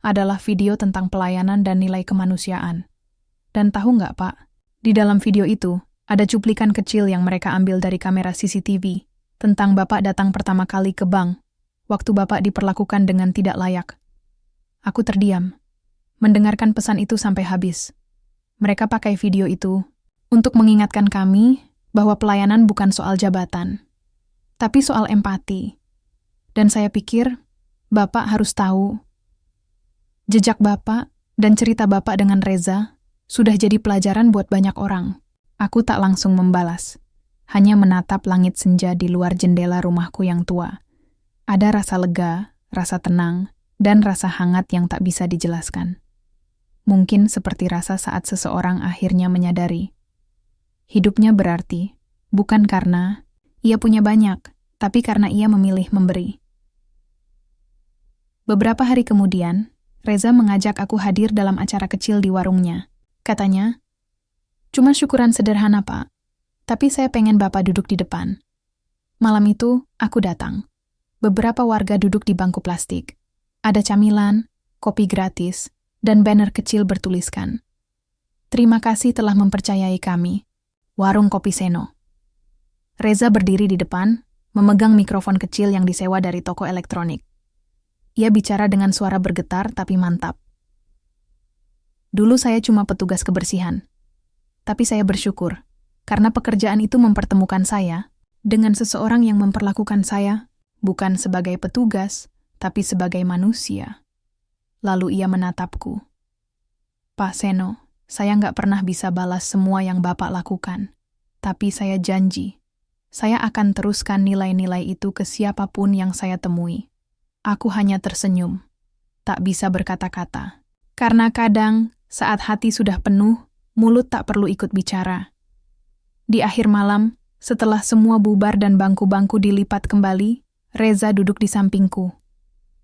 adalah video tentang pelayanan dan nilai kemanusiaan. Dan tahu nggak, Pak? Di dalam video itu, ada cuplikan kecil yang mereka ambil dari kamera CCTV tentang Bapak datang pertama kali ke bank, waktu Bapak diperlakukan dengan tidak layak. Aku terdiam, mendengarkan pesan itu sampai habis. Mereka pakai video itu untuk mengingatkan kami bahwa pelayanan bukan soal jabatan, tapi soal empati. Dan saya pikir, Bapak harus tahu, jejak Bapak dan cerita Bapak dengan Reza sudah jadi pelajaran buat banyak orang. Aku tak langsung membalas, hanya menatap langit senja di luar jendela rumahku yang tua. Ada rasa lega, rasa tenang, dan rasa hangat yang tak bisa dijelaskan. Mungkin seperti rasa saat seseorang akhirnya menyadari. Hidupnya berarti, bukan karena ia punya banyak, tapi karena ia memilih memberi. Beberapa hari kemudian, Reza mengajak aku hadir dalam acara kecil di warungnya. Katanya, cuma syukuran sederhana, Pak, tapi saya pengen Bapak duduk di depan. Malam itu, aku datang. Beberapa warga duduk di bangku plastik. Ada camilan, kopi gratis, dan banner kecil bertuliskan, "Terima kasih telah mempercayai kami, Warung Kopi Seno." Reza berdiri di depan, memegang mikrofon kecil yang disewa dari toko elektronik. Ia bicara dengan suara bergetar tapi mantap. Dulu saya cuma petugas kebersihan, tapi saya bersyukur, karena pekerjaan itu mempertemukan saya dengan seseorang yang memperlakukan saya bukan sebagai petugas, tapi sebagai manusia. lalu ia menatapku. Pak Seno, saya nggak pernah bisa balas semua yang Bapak lakukan. Tapi saya janji, saya akan teruskan nilai-nilai itu ke siapapun yang saya temui. Aku hanya tersenyum, tak bisa berkata-kata. Karena kadang, saat hati sudah penuh, mulut tak perlu ikut bicara. Di akhir malam, setelah semua bubar dan bangku-bangku dilipat kembali, Reza duduk di sampingku.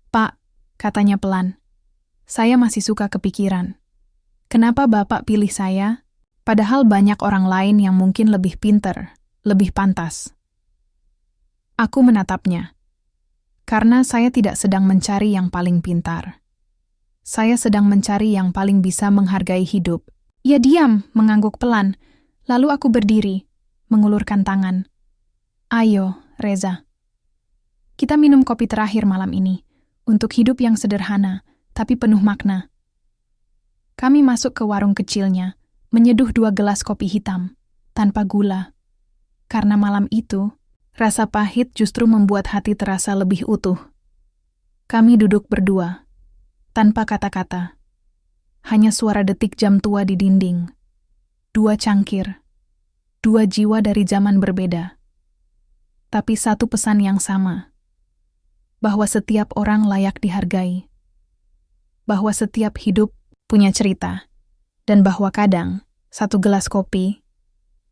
Pak, katanya pelan, saya masih suka kepikiran. Kenapa Bapak pilih saya, padahal banyak orang lain yang mungkin lebih pinter, lebih pantas? Aku menatapnya. Karena saya tidak sedang mencari yang paling pintar. Saya sedang mencari yang paling bisa menghargai hidup. Ia diam, mengangguk pelan. Lalu aku berdiri, mengulurkan tangan. Ayo, Reza. Kita minum kopi terakhir malam ini, untuk hidup yang sederhana, tapi penuh makna. Kami masuk ke warung kecilnya, menyeduh 2 gelas kopi hitam, tanpa gula. Karena malam itu, rasa pahit justru membuat hati terasa lebih utuh. Kami duduk berdua, tanpa kata-kata. Hanya suara detik jam tua di dinding. 2 cangkir, 2 jiwa dari zaman berbeda. Tapi satu pesan yang sama. Bahwa setiap orang layak dihargai. Bahwa setiap hidup punya cerita. Dan bahwa kadang, 1 gelas kopi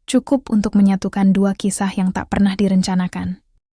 cukup untuk menyatukan 2 kisah yang tak pernah direncanakan.